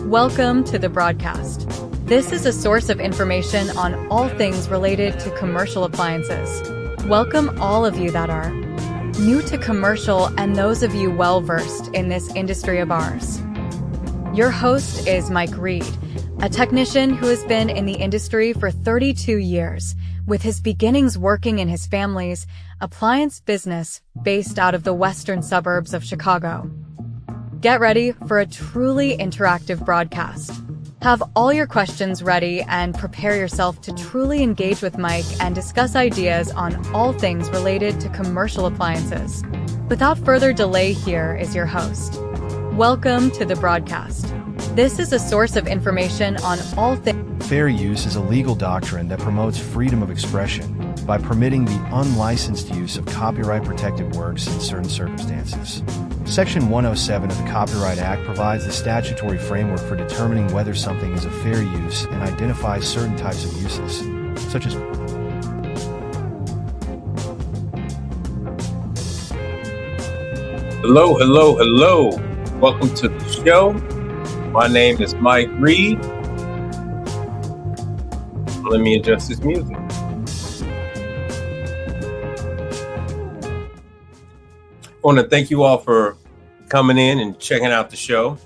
Welcome to the broadcast. This is a source of information on all things related to commercial appliances. Welcome all of you that are new to commercial and those of you well-versed in this industry of ours. Your host is Mike Reed, a technician who has been in the industry for 32 years, with his beginnings working in his family's appliance business based out of the western suburbs of Chicago. Get ready for a truly interactive broadcast. Have all your questions ready and prepare yourself to truly engage with Mike and discuss ideas on all things related to commercial appliances. Without further delay, here is your host. Welcome to the broadcast. This is a source of information on all things. Fair use is a legal doctrine that promotes freedom of expression by permitting the unlicensed use of copyright-protected works in certain circumstances. Section 107 of the Copyright Act provides the statutory framework for determining whether something is a fair use and identifies certain types of uses, such as Hello. Welcome to the show. My name is Mike Reed. Let me adjust this music. I want to thank you all for coming in and checking out the show.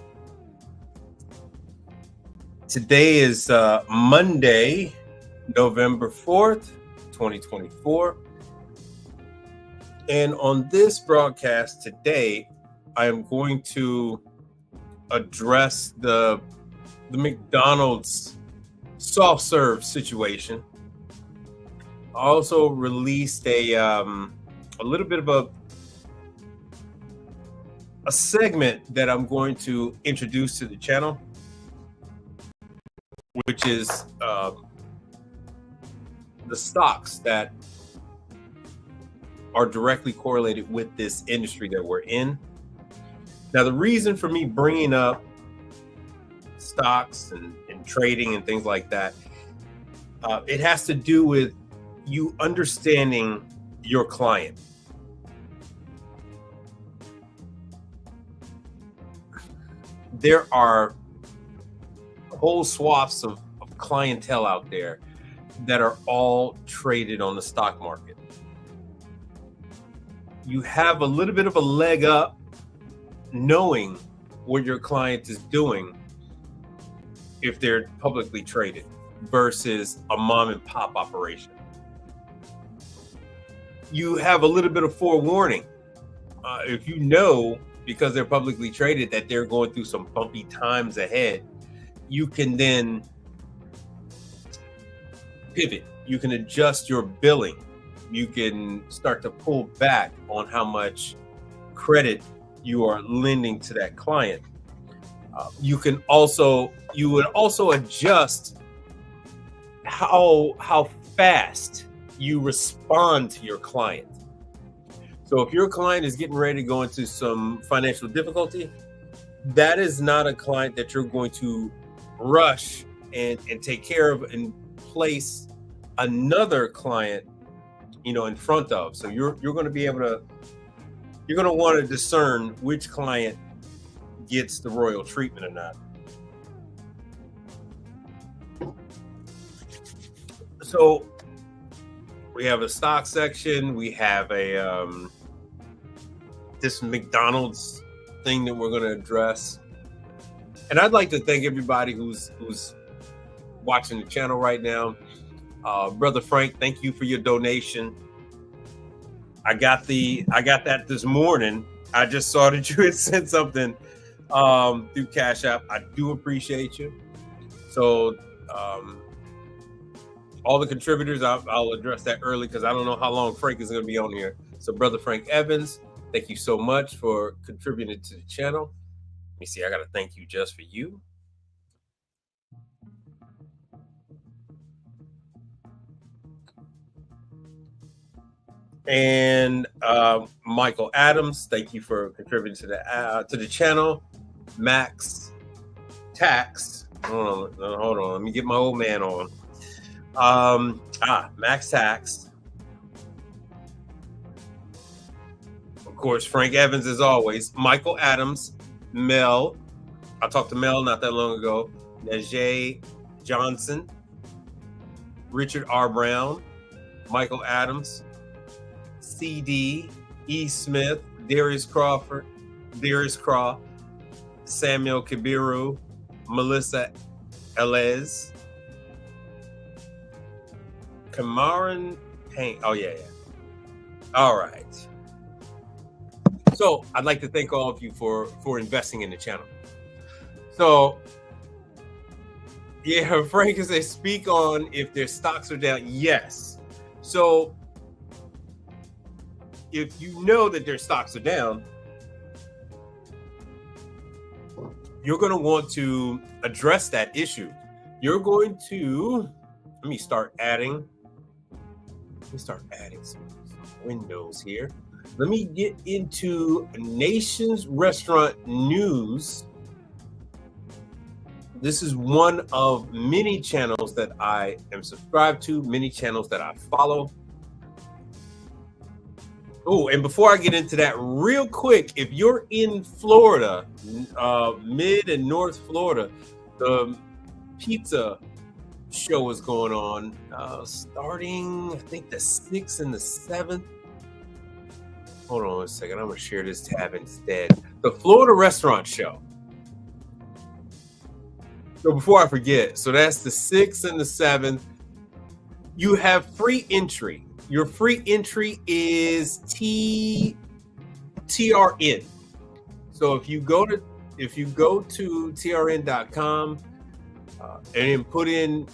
Today is Monday, November 4th, 2024. And on this broadcast today, I am going to address the McDonald's soft serve situation. I also released a little bit of a segment that I'm going to introduce to the channel, which is the stocks that are directly correlated with this industry that we're in. Now, the reason for me bringing up stocks and trading and things like that, it has to do with you understanding your client. There are whole swaths of clientele out there that are all traded on the stock market. You have a little bit of a leg up knowing what your client is doing if they're publicly traded versus a mom and pop operation. You have a little bit of forewarning. If you know, because they're publicly traded, that they're going through some bumpy times ahead, you can then pivot. You can adjust your billing. You can start to pull back on how much credit you are lending to that client. You would also adjust how fast you respond to your client. So if your client is getting ready to go into some financial difficulty, that is not a client that you're going to rush and take care of and place another client, in front of. So you're going to be able to, you're going to want to discern which client gets the royal treatment or not. So we have a stock section. We have this McDonald's thing that we're going to address. And I'd like to thank everybody who's watching the channel right now. Brother Frank, thank you for your donation. I got that this morning. I just saw that you had sent something through Cash App. I do appreciate you. So all the contributors, I'll address that early because I don't know how long Frank is going to be on here. So Brother Frank Evans, thank you so much for contributing to the channel. Let me see. I got to thank you just for you. And Michael Adams, thank you for contributing to the channel. Max Tax, hold on, let me get my old man on. Max Tax. Of course, Frank Evans as always. Michael Adams, Mel, I talked to Mel not that long ago. Najee Johnson, Richard R. Brown, Michael Adams, CD, E. Smith, Darius Crawford, Darius Craw, Samuel Kabiru, Melissa Elez, Kamaran Payne. Oh, yeah. All right. So I'd like to thank all of you for investing in the channel. So, yeah, Frank says, speak on if their stocks are down. Yes. So if you know that their stocks are down, you're going to want to address that issue. You're going to, let me start adding some windows here. Let me get into Nation's Restaurant News. This is one of many channels that I am subscribed to, many channels that I follow. Oh, and before I get into that, real quick, if you're in Florida, mid and North Florida, the pizza show is going on, starting, I think, the 6th and the 7th. Hold on a second. I'm going to share this tab instead. The Florida Restaurant Show. So before I forget, so that's the 6th and the 7th. You have free entry. Your free entry is TRN. So if you go to trn.com and then put in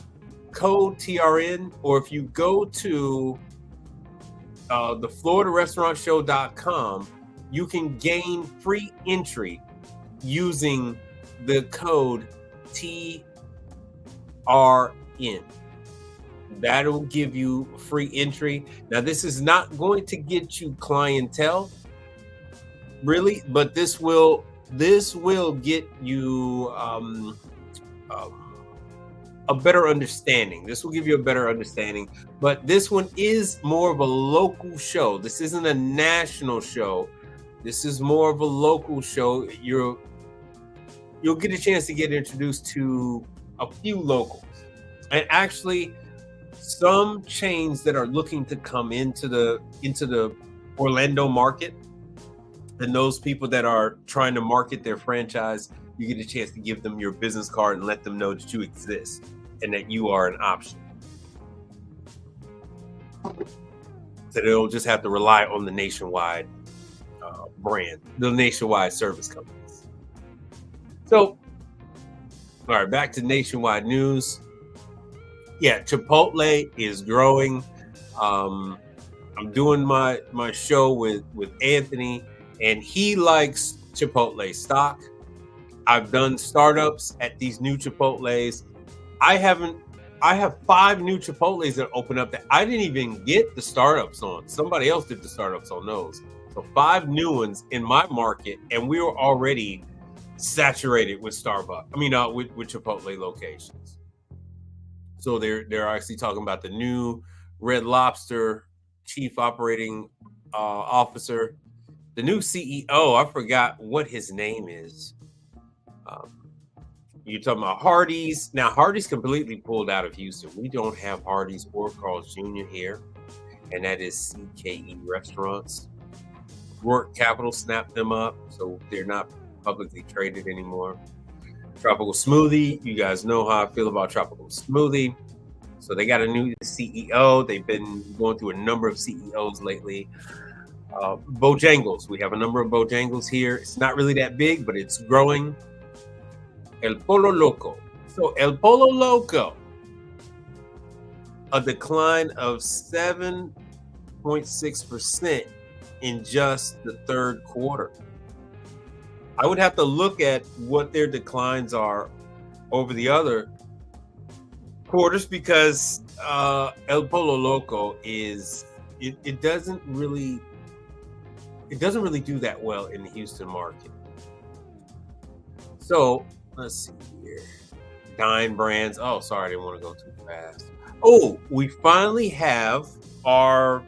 code TRN, or if you go to the FloridaRestaurantShow.com, you can gain free entry using the code TRN. That'll give you free entry. Now, this is not going to get you clientele, really, but this will get you a better understanding. This will give you a better understanding. But this one is more of a local show. This isn't a national show. This is more of a local show. You'll get a chance to get introduced to a few locals, and actually some chains that are looking to come into the Orlando market, and those people that are trying to market their franchise, you get a chance to give them your business card and let them know that you exist and that you are an option. So they'll just have to rely on the nationwide brand, the nationwide service companies. So, all right, back to nationwide news. Yeah, Chipotle is growing. I'm doing my show with Anthony, and he likes Chipotle stock. I've done startups at these new Chipotles. I have 5 new Chipotles that open up that I didn't even get the startups on. Somebody else did the startups on those. So 5 new ones in my market, and we were already saturated with Starbucks. I mean, with Chipotle locations. So they're actually talking about the new Red Lobster chief operating officer, the new CEO. I forgot what his name is. You're talking about Hardee's. Now, Hardee's completely pulled out of Houston. We don't have Hardee's or Carl's Jr. here, and that is CKE Restaurants. Rourke Capital snapped them up, so they're not publicly traded anymore. Tropical Smoothie, you guys know how I feel about Tropical Smoothie. So they got a new CEO. They've been going through a number of CEOs lately. Bojangles, we have a number of Bojangles here. It's not really that big, but it's growing. El Pollo Loco. So El Pollo Loco, a decline of 7.6% in just the third quarter. I would have to look at what their declines are over the other quarters, because El Pollo Loco it doesn't really do that well in the Houston market. So let's see here. Dine Brands. Oh, sorry, I didn't want to go too fast. Oh, we finally have our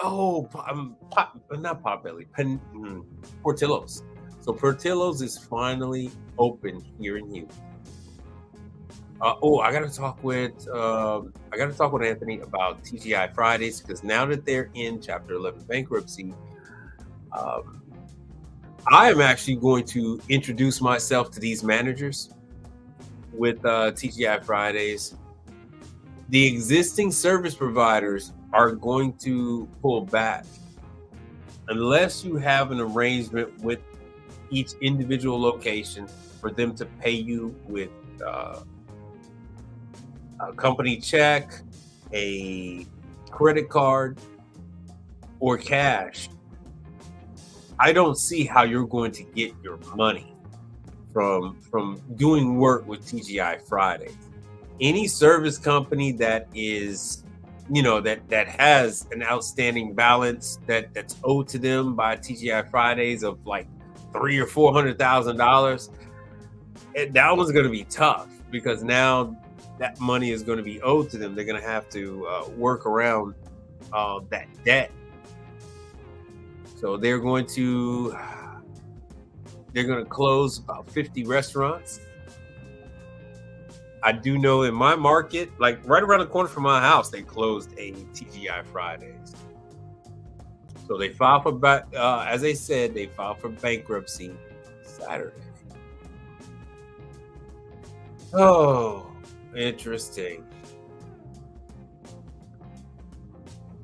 not Potbelly, Portillo's. So Portillo's is finally open here in Houston. I gotta talk with Anthony about TGI Fridays, because now that they're in Chapter 11 bankruptcy, I am actually going to introduce myself to these managers with TGI Fridays. The existing service providers are going to pull back unless you have an arrangement with each individual location for them to pay you with a company check, a credit card, or cash. I don't see how you're going to get your money from doing work with TGI Fridays. Any service company that is, that has an outstanding balance that's owed to them by TGI Fridays of like $300,000 or $400,000, that one's going to be tough, because now that money is going to be owed to them. They're going to have to work around that debt. So they're going to close about 50 restaurants. I do know in my market, like right around the corner from my house, they closed a TGI Fridays. So they filed for, as I said, they filed for bankruptcy Saturday. Oh, interesting.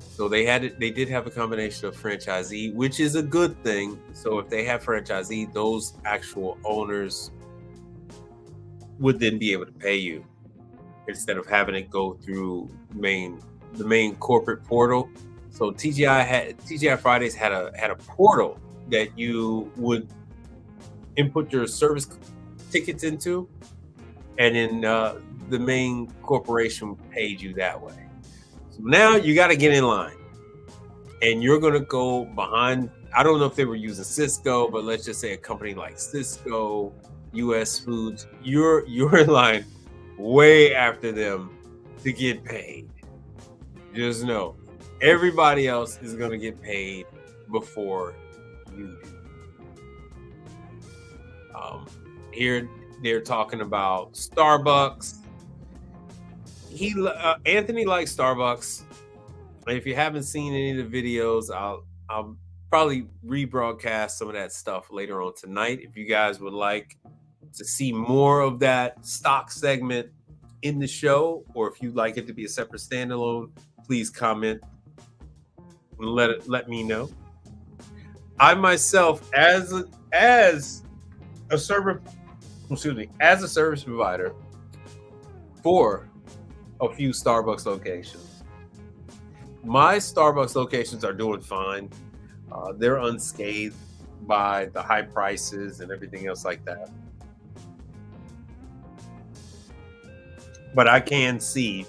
So they did have a combination of franchisee, which is a good thing. So if they have franchisee, those actual owners would then be able to pay you instead of having it go through the main corporate portal. So TGI Fridays had a portal that you would input your service tickets into, and then the main corporation paid you that way. So now you got to get in line, and you're going to go behind. I don't know if they were using Cisco, but let's just say a company like Cisco, US Foods. You're in line way after them to get paid. Just know everybody else is going to get paid before you do. Here they're talking about Starbucks. Anthony likes Starbucks. If you haven't seen any of the videos, I'll probably rebroadcast some of that stuff later on tonight. If you guys would like to see more of that stock segment in the show, or if you'd like it to be a separate standalone, please comment and let me know. I myself, as a service provider for a few Starbucks locations, my Starbucks locations are doing fine. They're unscathed by the high prices and everything else like that. But I can see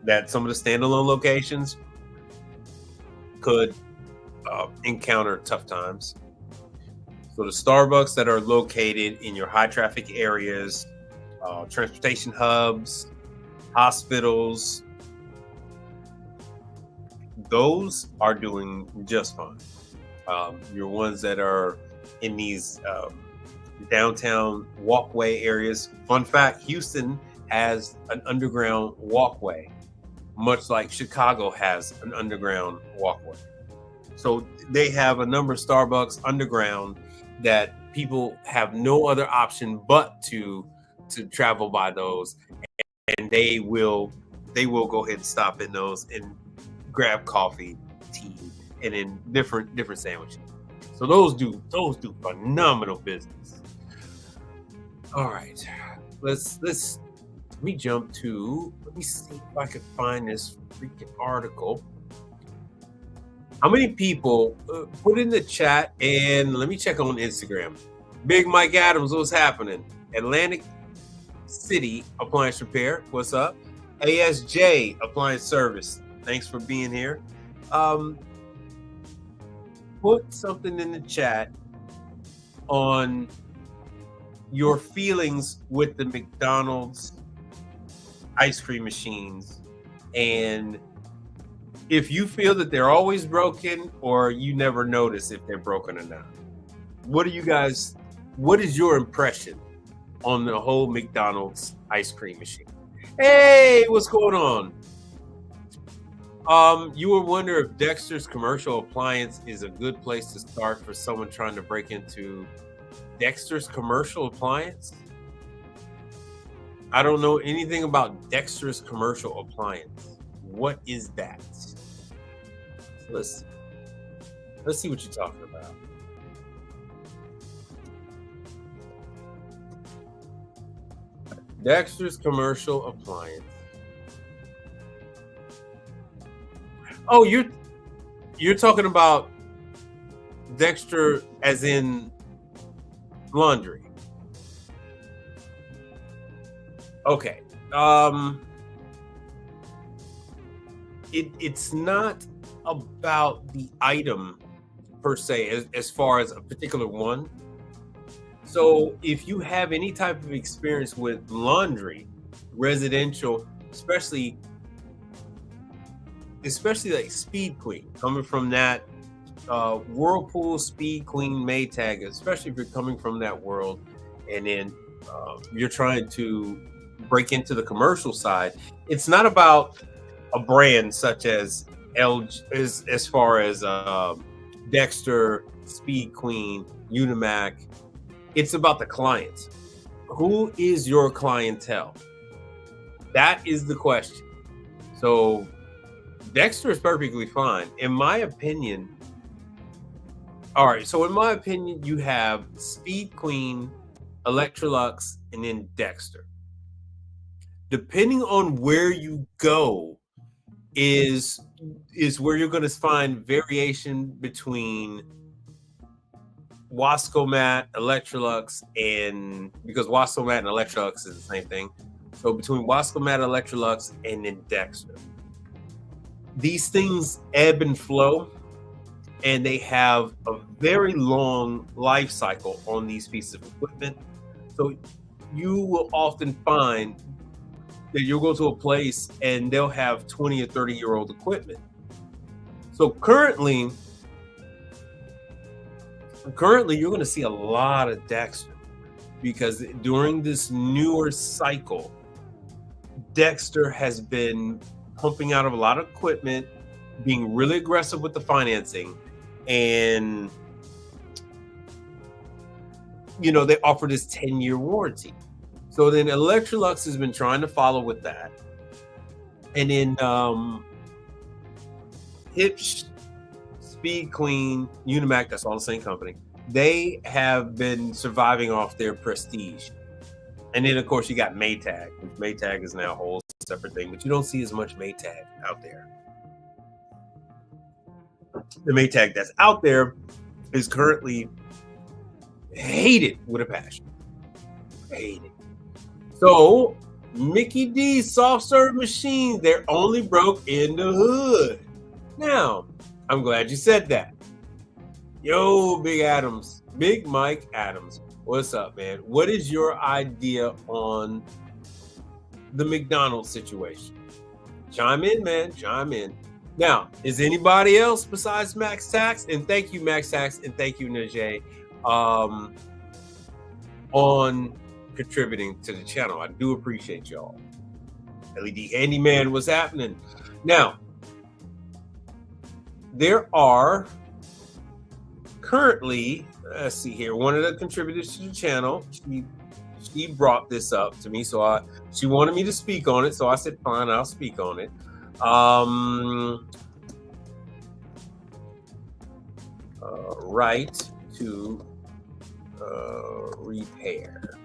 that some of the standalone locations could encounter tough times. So the Starbucks that are located in your high traffic areas, transportation hubs, hospitals, those are doing just fine. Your ones that are in these downtown walkway areas. Fun fact, Houston has an underground walkway, much like Chicago has an underground walkway. So they have a number of Starbucks underground that people have no other option but to travel by those, and they will go ahead and stop in those and grab coffee, tea, and then different sandwiches. So those do phenomenal business. All right, let me jump to, let me see if I can find this freaking article. How many people put in the chat, and let me check on Instagram. Big Mike Adams, what's happening? Atlantic City Appliance Repair, what's up? ASJ Appliance Service, thanks for being here. Put something in the chat on your feelings with the McDonald's ice cream machines, and if you feel that they're always broken or you never notice if they're broken or not. What do you guys what is your impression on the whole McDonald's ice cream machine? Hey, what's going on? You were wondering if Dexter's Commercial Appliance is a good place to start for someone trying to break into Dexter's Commercial Appliance? I don't know anything about Dexter's Commercial Appliance. What is that? Let's see what you're talking about. Dexter's Commercial Appliance. Oh, you're talking about Dexter as in laundry. Okay. It's not about the item per se as far as a particular one. So if you have any type of experience with laundry, residential, especially like Speed Queen, coming from that Whirlpool, Speed Queen, Maytag, especially if you're coming from that world, and then you're trying to break into the commercial side, it's not about a brand such as LG, as far as Dexter, Speed Queen, Unimac. It's about the clients. Who is your clientele? That is the question. So Dexter is perfectly fine. In my opinion, all right, so in my opinion, you have Speed Queen, Electrolux, and then Dexter. Depending on where you go is where you're going to find variation between Wascomat, Electrolux, and because Wascomat and Electrolux is the same thing. So between Wascomat, Electrolux, and then Dexter. These things ebb and flow, and they have a very long life cycle on these pieces of equipment. So you will often find that you'll go to a place and they'll have 20 or 30-year-old equipment. So currently you're going to see a lot of Dexter, because during this newer cycle, Dexter has been pumping out of a lot of equipment, being really aggressive with the financing, and they offer this 10-year warranty. So then Electrolux has been trying to follow with that, and then Hipsch, Speed Queen, Unimac, that's all the same company, they have been surviving off their prestige. And then, of course, you got Maytag, which Maytag is now a whole separate thing, but you don't see as much Maytag out there. The Maytag that's out there is currently hated with a passion. Hated. So, Mickey D's soft serve machines, they're only broke in the hood. Now, I'm glad you said that. Yo, Big Mike Adams, what's up, man? What is your idea on the McDonald's situation? Chime in, man, chime in. Now, is anybody else besides Max Tax? And thank you, Max Tax, and thank you, Najee, on contributing to the channel. I do appreciate y'all. LED Handyman, what's happening? Now, there are currently, let's see here, one of the contributors to the channel, she brought this up to me, so she wanted me to speak on it, so I said, fine, I'll speak on it. Right to repair.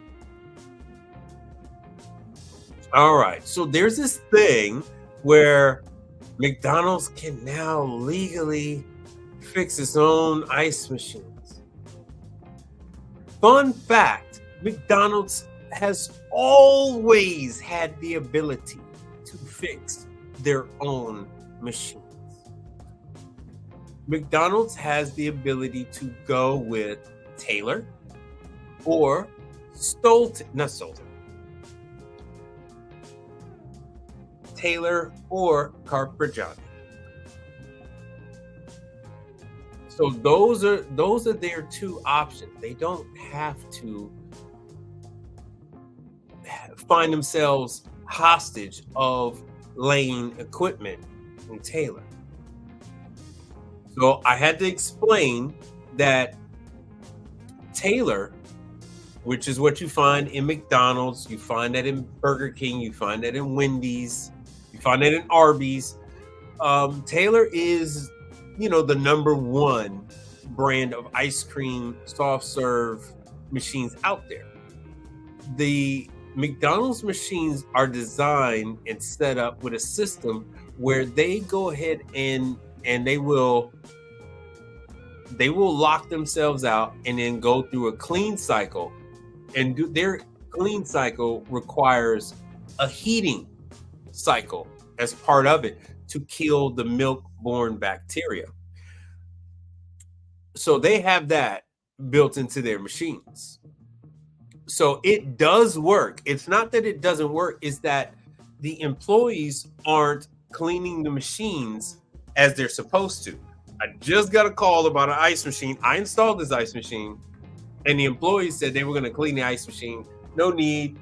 All right, so there's this thing where McDonald's can now legally fix its own ice machines. Fun fact, McDonald's has always had the ability to fix their own machines. McDonald's has the ability to go with Taylor or Taylor or Carpigiani. So those are their two options. They don't have to find themselves hostage of laying equipment in Taylor. So I had to explain that Taylor, which is what you find in McDonald's, you find that in Burger King, you find that in Wendy's, you find that in Arby's. Taylor is, the number one brand of ice cream soft serve machines out there. The McDonald's machines are designed and set up with a system where they go ahead and they will lock themselves out and then go through a clean cycle, and their clean cycle requires a heating cycle as part of it to kill the milk-borne bacteria. So they have that built into their machines. So it does work. It's not that it doesn't work, it's that the employees aren't cleaning the machines as they're supposed to. I just got a call about an ice machine. I installed this ice machine, and the employees said they were going to clean the ice machine. No need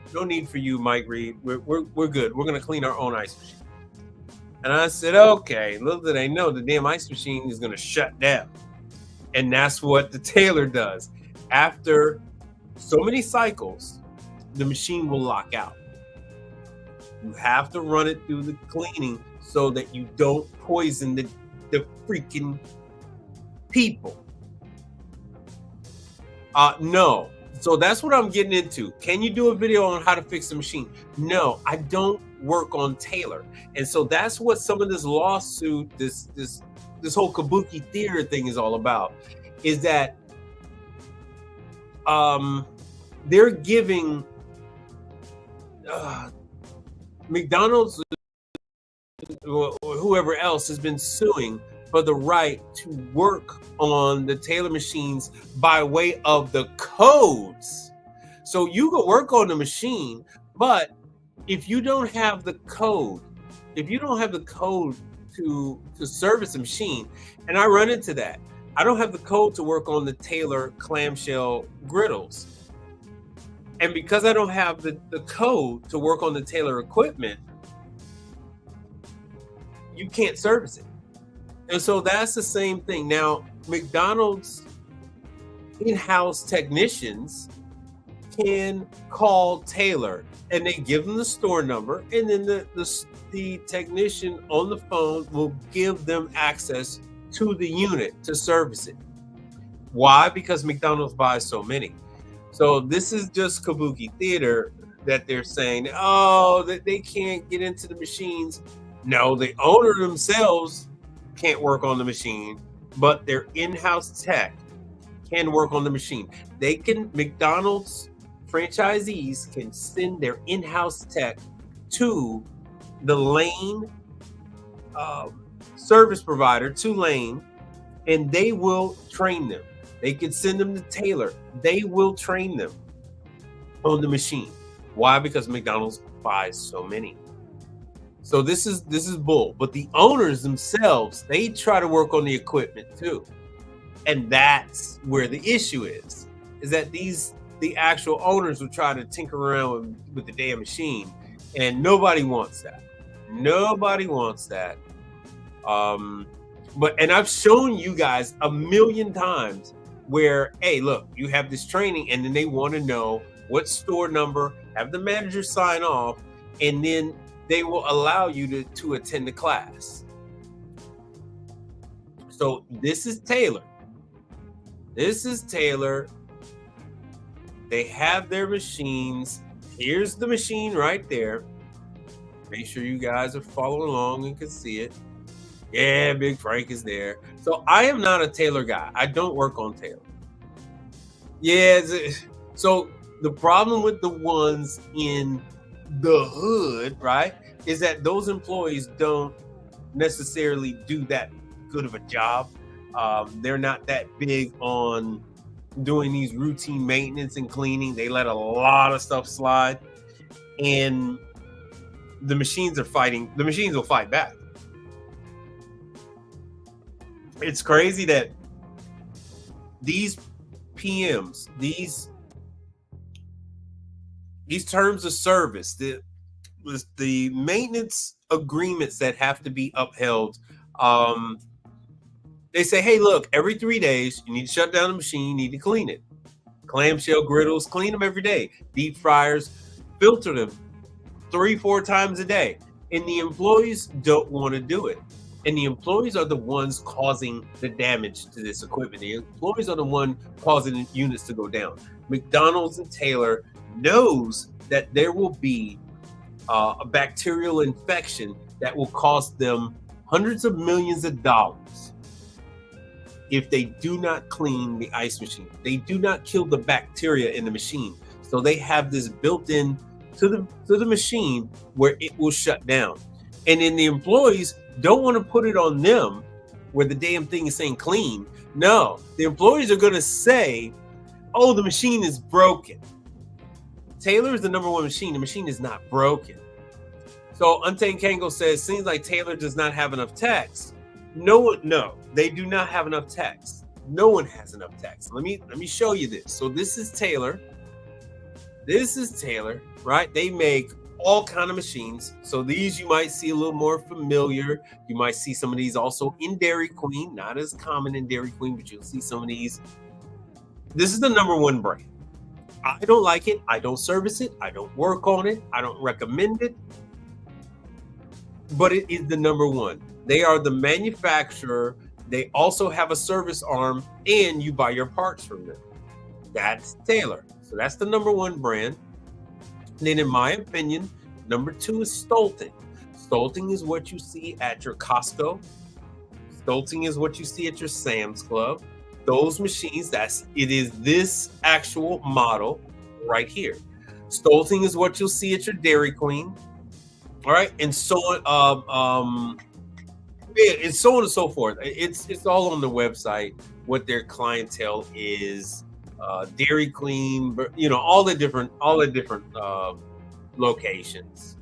for you, Mike Reed. We're good. We're going to clean our own ice machine. And I said, okay. Little did they know the damn ice machine is going to shut down. And that's what the Taylor does. After so many cycles, the machine will lock out. You have to run it through the cleaning so that you don't poison the freaking people. No. So that's what I'm getting into. Can you do a video on how to fix the machine? No, I don't work on Taylor. And so that's what some of this lawsuit, this whole kabuki theater thing is all about, is that they're giving McDonald's or whoever else has been suing for the right to work on the Taylor machines by way of the codes. So you can work on the machine, but if you don't have the code, to service a machine, and I run into that, I don't have the code to work on the Taylor clamshell griddles. And because I don't have the code to work on the Taylor equipment, you can't service it. And so that's the same thing. Now, McDonald's in-house technicians can call Taylor, and they give them the store number, and then the technician on the phone will give them access to the unit to service it. Why? Because McDonald's buys so many. So this is just kabuki theater that they're saying, that they can't get into the machines. No, the owner themselves can't work on the machine, but their in-house tech can work on the machine. McDonald's franchisees can send their in-house tech to the Lane service provider, to Lane, and they will train them. They could send them to Taylor. They will train them on the machine. Why? Because McDonald's buys so many. So this is bull. But the owners themselves, they try to work on the equipment too. And that's where the issue is that the actual owners will try to tinker around with the damn machine, and nobody wants that. Nobody wants that. And I've shown you guys a million times where, hey, look, you have this training, and then they want to know what store number, have the manager sign off, and then they will allow you to attend the class. So this is Taylor. They have their machines. Here's the machine right there. Make sure you guys are following along and can see it. Yeah, Big Frank is there. So I am not a Taylor guy. I don't work on Taylor. Yeah. So the problem with the ones in the hood, right, is that those employees don't necessarily do that good of a job. They're not that big on doing these routine maintenance and cleaning. They let a lot of stuff slide, and the machines will fight back. It's crazy that these PMs, these terms of service, the maintenance agreements that have to be upheld. They say, hey, look, every 3 days, you need to shut down the machine, you need to clean it. Clamshell griddles, clean them every day. Deep fryers, filter them 3-4 times a day. And the employees don't want to do it. And the employees are the ones causing the damage to this equipment. The employees are the one causing units to go down. McDonald's and Taylor knows that there will be a bacterial infection that will cost them hundreds of millions of dollars if they do not clean the ice machine. They do not kill the bacteria in the machine. So they have this built in to the machine where it will shut down. And then the employees don't want to put it on them where the damn thing is saying clean. No, the employees are going to say, oh, the machine is broken. Taylor is the number one machine. The machine is not broken. So Untamed Kango says, seems like Taylor does not have enough techs. No, they do not have enough techs. No one has enough techs. Let me show you this. So this is Taylor. This is Taylor, right? They make all kind of machines. So these you might see a little more familiar. You might see some of these also in Dairy Queen, not as common in Dairy Queen, but you'll see some of these. This is the number one brand. I don't like it. I don't service it. I don't work on it. I don't recommend it. But it is the number one. They are the manufacturer. They also have a service arm, and you buy your parts from them. That's Taylor. So that's the number one brand. And then in my opinion, number two is Stolting. Stolting is what you see at your Costco. Stolting is what you see at your Sam's Club. Those machines, it is this actual model right here. Stolting is what you'll see at your Dairy Queen. All right, and so on. And so on and so forth. It's all on the website what their clientele is. Dairy Queen, all the different locations.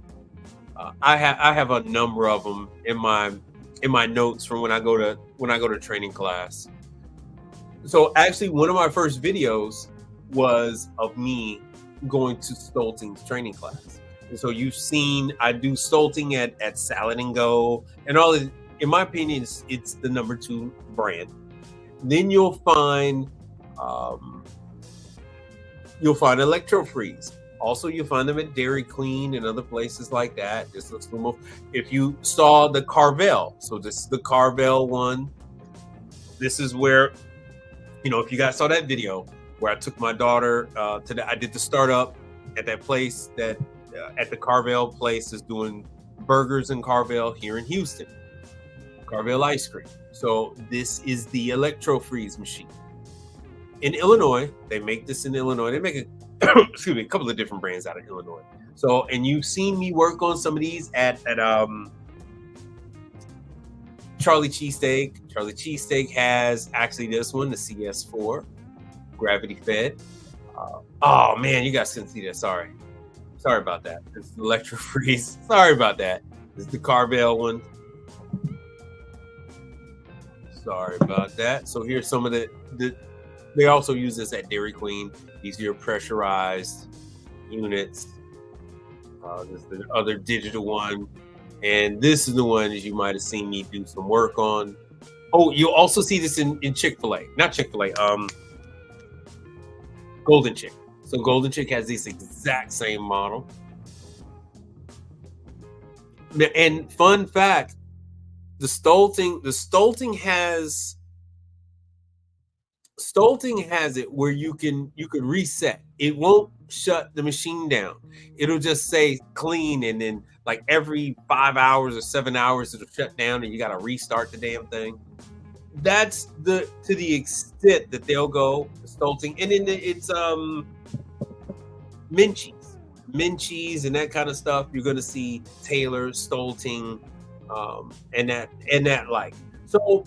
I have a number of them in my notes from when I go to training class. So actually, one of my first videos was of me going to Stolting's training class. And so you've seen I do Stolting at Salad and Go and all. In my opinion, it's the number two brand. Then you'll find Electro-Freeze. Also, you'll find them at Dairy Queen and other places like that. This looks more. If you saw the Carvel, so this is the Carvel one. This is where, if you guys saw that video where I took my daughter I did the startup at that place that at the Carvel place is doing burgers in Carvel here in Houston. Carvel ice cream. So this is the Electro-Freeze machine. In Illinois, they make this in Illinois. They make a couple of different brands out of Illinois. So, and you've seen me work on some of these at Charlie Cheesesteak. Charlie Cheesesteak has actually this one, the CS4, gravity fed. Oh man, you guys couldn't see that. Sorry about that. It's the Electro-Freeze. Sorry about that. This is the Carvel one. Sorry about that. So here's some of they also use this at Dairy Queen. These are your pressurized units. This is the other digital one. And this is the one that you might have seen me do some work on. Oh, you'll also see this in Chick-fil-A. Not Chick-fil-A, Golden Chick. So Golden Chick has this exact same model. And fun fact, the Stolting has it where you can reset. It won't shut the machine down. It'll just say clean, and then like every 5 hours or 7 hours it'll shut down and you got to restart the damn thing. That's to the extent that they'll go Stolting. And then it's Minchies and that kind of stuff. You're going to see Taylor, Stolting, and that like. So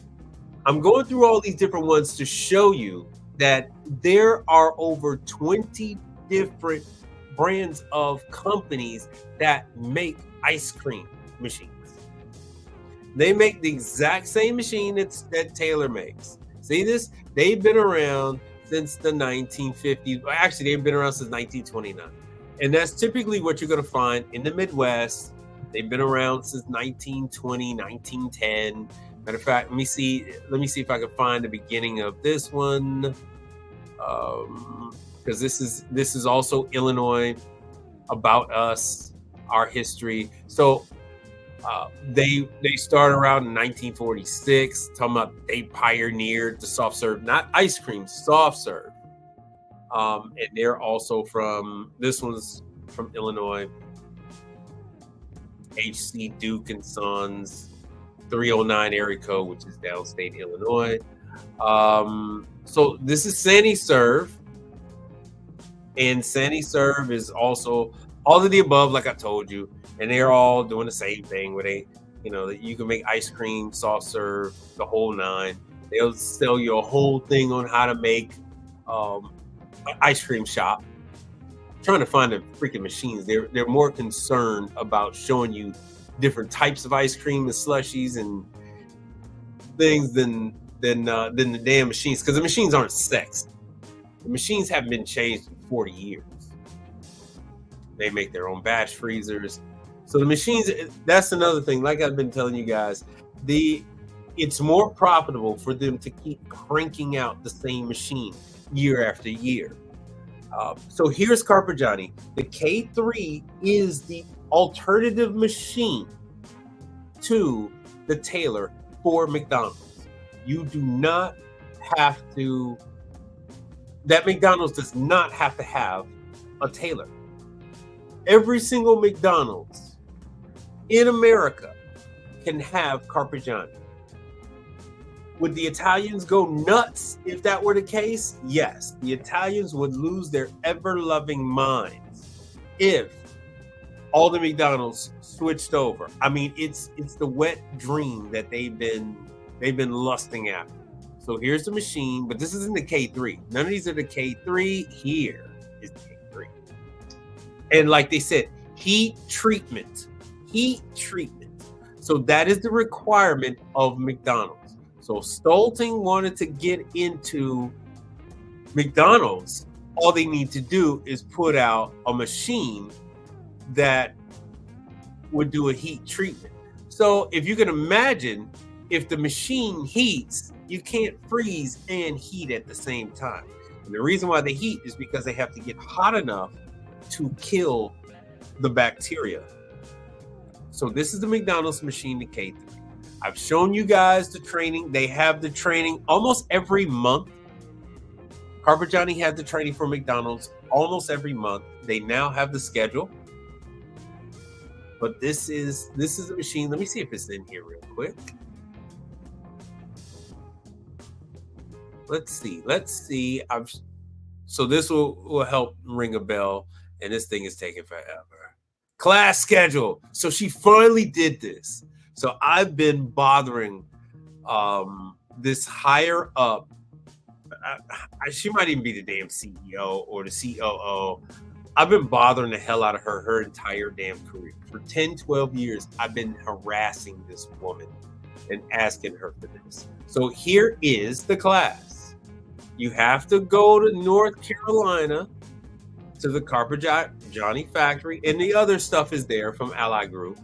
I'm going through all these different ones to show you that there are over 20 different brands of companies that make ice cream machines. They make the exact same machine that Taylor makes. See this? They've been around since the 1950s. Well, actually, they've been around since 1929. And that's typically what you're going to find in the Midwest. They've been around since 1920, 1910. Matter of fact, let me see if I can find the beginning of this one. Because this is also Illinois, about us, our history. So they started around in 1946, talking about they pioneered the soft serve, not ice cream, soft serve. And they're also this one's from Illinois, HC Duke and Sons, 309 area code, which is downstate Illinois. So this is Sandy Serve, and Sandy Serve is also all of the above, like I told you, and they're all doing the same thing where they, you can make ice cream, soft serve, the whole nine. They'll sell you a whole thing on how to make an ice cream shop. I'm trying to find the freaking machines. They're more concerned about showing you different types of ice cream and slushies and things than the damn machines, because the machines aren't sexy. The machines haven't been changed in 40 years. They make their own batch freezers. So the machines, that's another thing. Like I've been telling you guys, it's more profitable for them to keep cranking out the same machine year after year. So here's Carpigiani. The K3 is the alternative machine to the Taylor for McDonald's. You do not have to, that McDonald's does not have to have a Taylor. Every single McDonald's in America can have Carpigiani. Would the Italians go nuts if that were the case? Yes, the Italians would lose their ever-loving minds if all the McDonald's switched over. I mean, it's the wet dream that they've been lusting after. So here's the machine, but this isn't the K3. None of these are the K3. Here is the K3. And like they said, heat treatment. So that is the requirement of McDonald's. So Stolting wanted to get into McDonald's. All they need to do is put out a machine that would do a heat treatment. So if you can imagine, if the machine heats, you can't freeze and heat at the same time. And the reason why they heat is because they have to get hot enough to kill the bacteria. So this is the McDonald's machine, the K3. I've shown you guys the training. They have the training almost every month. Carpigiani had the training for McDonald's almost every month. They now have the schedule. But this is the machine. Let me see if it's in here real quick. Let's see. So this will help ring a bell, and this thing is taking forever. Class schedule. So she finally did this. So I've been bothering this higher up. She might even be the damn CEO or the COO. I've been bothering the hell out of her entire damn career. For 10, 12 years, I've been harassing this woman and asking her for this. So here is the class. You have to go to North Carolina to the Carpigiani factory, and the other stuff is there from Ally Group.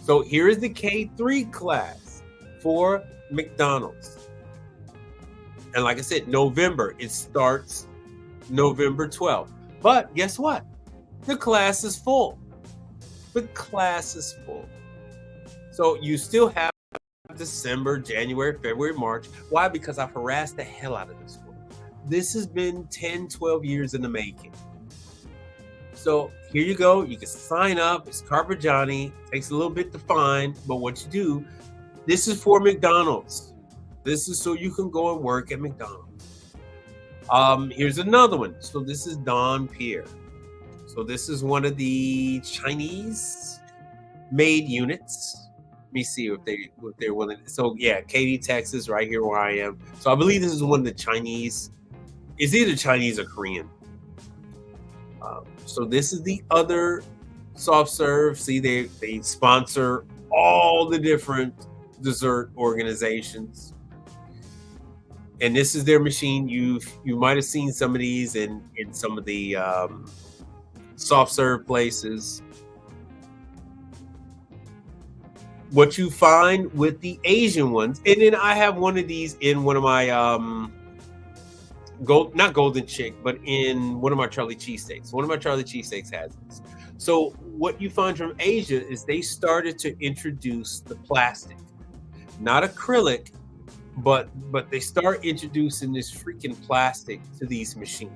So here is the K3 class for McDonald's. And like I said, it starts November 12th. But guess what? The class is full. So you still have December, January, February, March. Why? Because I've harassed the hell out of this woman. This has been 10, 12 years in the making. So here you go. You can sign up. It's Carpigiani. Takes a little bit to find, but what you do, this is for McDonald's. This is so you can go and work at McDonald's. Here's another one. So this is Don Pierre. So this is one of the Chinese made units. Let me see if they're willing. So yeah, Katy, Texas, right here where I am. So I believe this is one of the Chinese. It's either Chinese or Korean. So this is the other soft serve. See, they sponsor all the different dessert organizations. And this is their machine. You might have seen some of these in some of the soft serve places. What you find with the Asian ones, and then I have one of these in one of my not golden chick, but in one of my Charlie cheesesteaks. One of my Charlie cheesesteaks has this. So what you find from Asia is they started to introduce the plastic, not acrylic, but they start introducing this freaking plastic to these machines.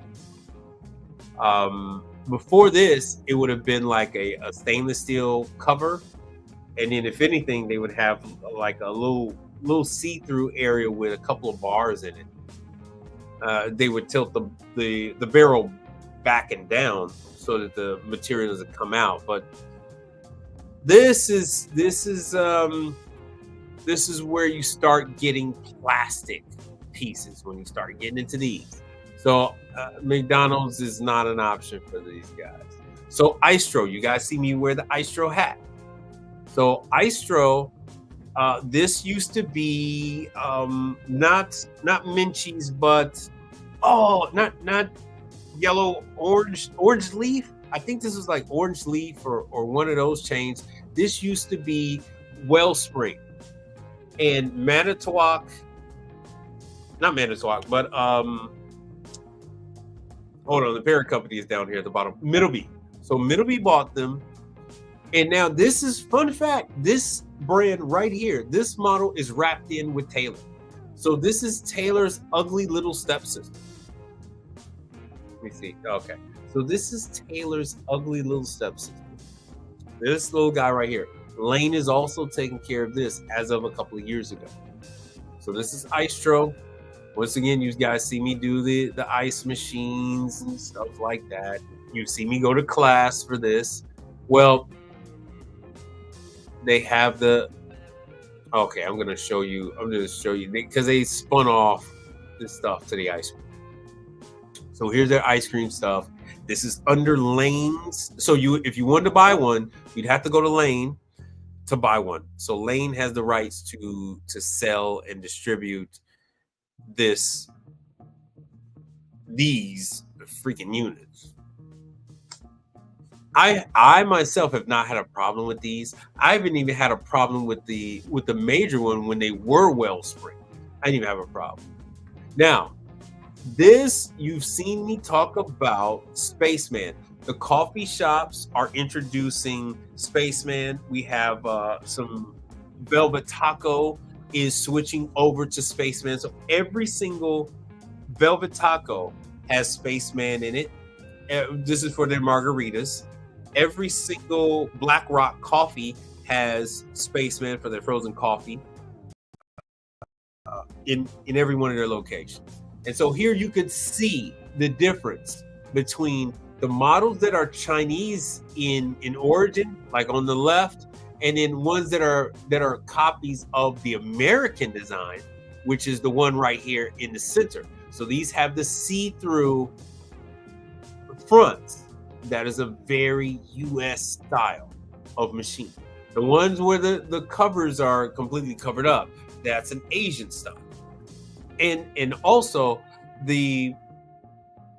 Before this, it would have been like a stainless steel cover, and then if anything, they would have like a little see-through area with a couple of bars in it. They would tilt the barrel back and down so that the material doesn't come out. But this is where you start getting plastic pieces when you start getting into these. So McDonald's is not an option for these guys. So Istro, you guys see me wear the Istro hat. So Istro, this used to be not Minchie's, but not yellow, orange leaf. I think this was like orange leaf or one of those chains. This used to be Wellspring. And Manitowoc, not Manitowoc, but hold on, the parent company is down here at the bottom. Middleby. So Middleby bought them. And now this is fun fact. This brand right here, this model is wrapped in with Taylor. So this is Taylor's ugly little stepsister. Let me see. Okay. So this is Taylor's ugly little stepsister. This little guy right here. Lane is also taking care of this as of a couple of years ago. So this is Istro. Once again, you guys see me do the ice machines and stuff like that. You see me go to class for this. Well, they have the, okay, I'm going to show you because they spun off this stuff to the ice cream. So here's their ice cream stuff. This is under Lane's. So if you wanted to buy one, you'd have to go to Lane to buy one. So Lane has the rights to sell and distribute these freaking units. I myself have not had a problem with these. I haven't even had a problem with the major one when they were Wellspring. I didn't even have a problem. Now, this, you've seen me talk about Spaceman. The coffee shops are introducing Spaceman. We have some Velvet Taco is switching over to Spaceman. So every single Velvet Taco has Spaceman in it. This is for their margaritas. Every single Black Rock coffee has Spaceman for their frozen coffee in every one of their locations. And so here you could see the difference between the models that are Chinese in origin, like on the left, and then ones that are copies of the American design, which is the one right here in the center. So these have the see-through fronts. That is a very US style of machine. The ones where the covers are completely covered up, that's an Asian style. And also the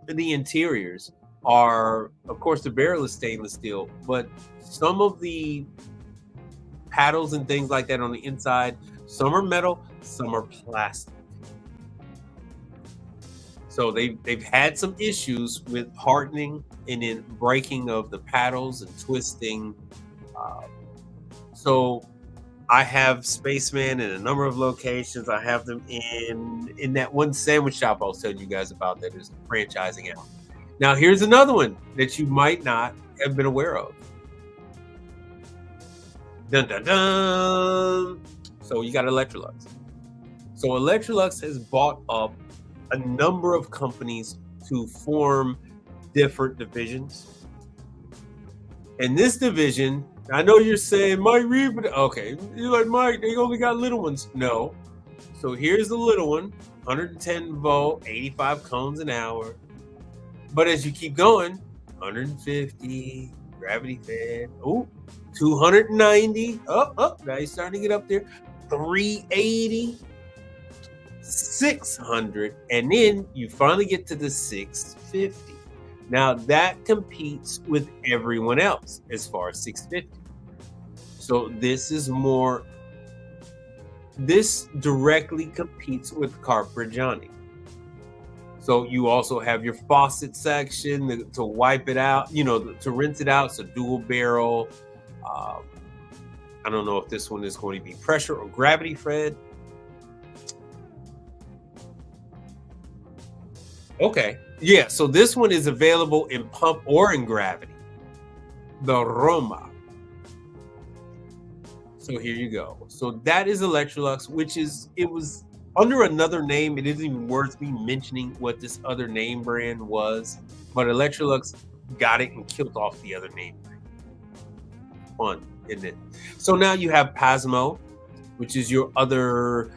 interiors are, of course, the barrel is stainless steel, but some of the paddles and things like that on the inside, some are metal, some are plastic. So they've had some issues with hardening and then breaking of the paddles and twisting. So I have Spaceman in a number of locations. I have them in that one sandwich shop I was telling you guys about that is franchising out. Now here's another one that you might not have been aware of. Dun, dun, dun. So you got Electrolux. So Electrolux has bought up a number of companies to form different divisions. And this division, I know you're saying, Mike Reed, but okay, you're like, Mike, they only got little ones. No. So here's the little one, 110 volt, 85 cones an hour. But as you keep going, 150, gravity fed, 290, now you're starting to get up there, 380, $600, and then you finally get to the $650. Now that competes with everyone else as far as $650. So this directly competes with Carpet Johnny. So you also have your faucet section to wipe it out, to rinse it out. It's a dual barrel. I don't know if this one is going to be pressure or gravity fed. Okay. Yeah, so this one is available in pump or in gravity. The Roma. So here you go. So that is Electrolux, it was under another name. It isn't even worth me mentioning what this other name brand was, but Electrolux got it and killed off the other name brand. Fun, isn't it? So now you have Pasmo, which is your other,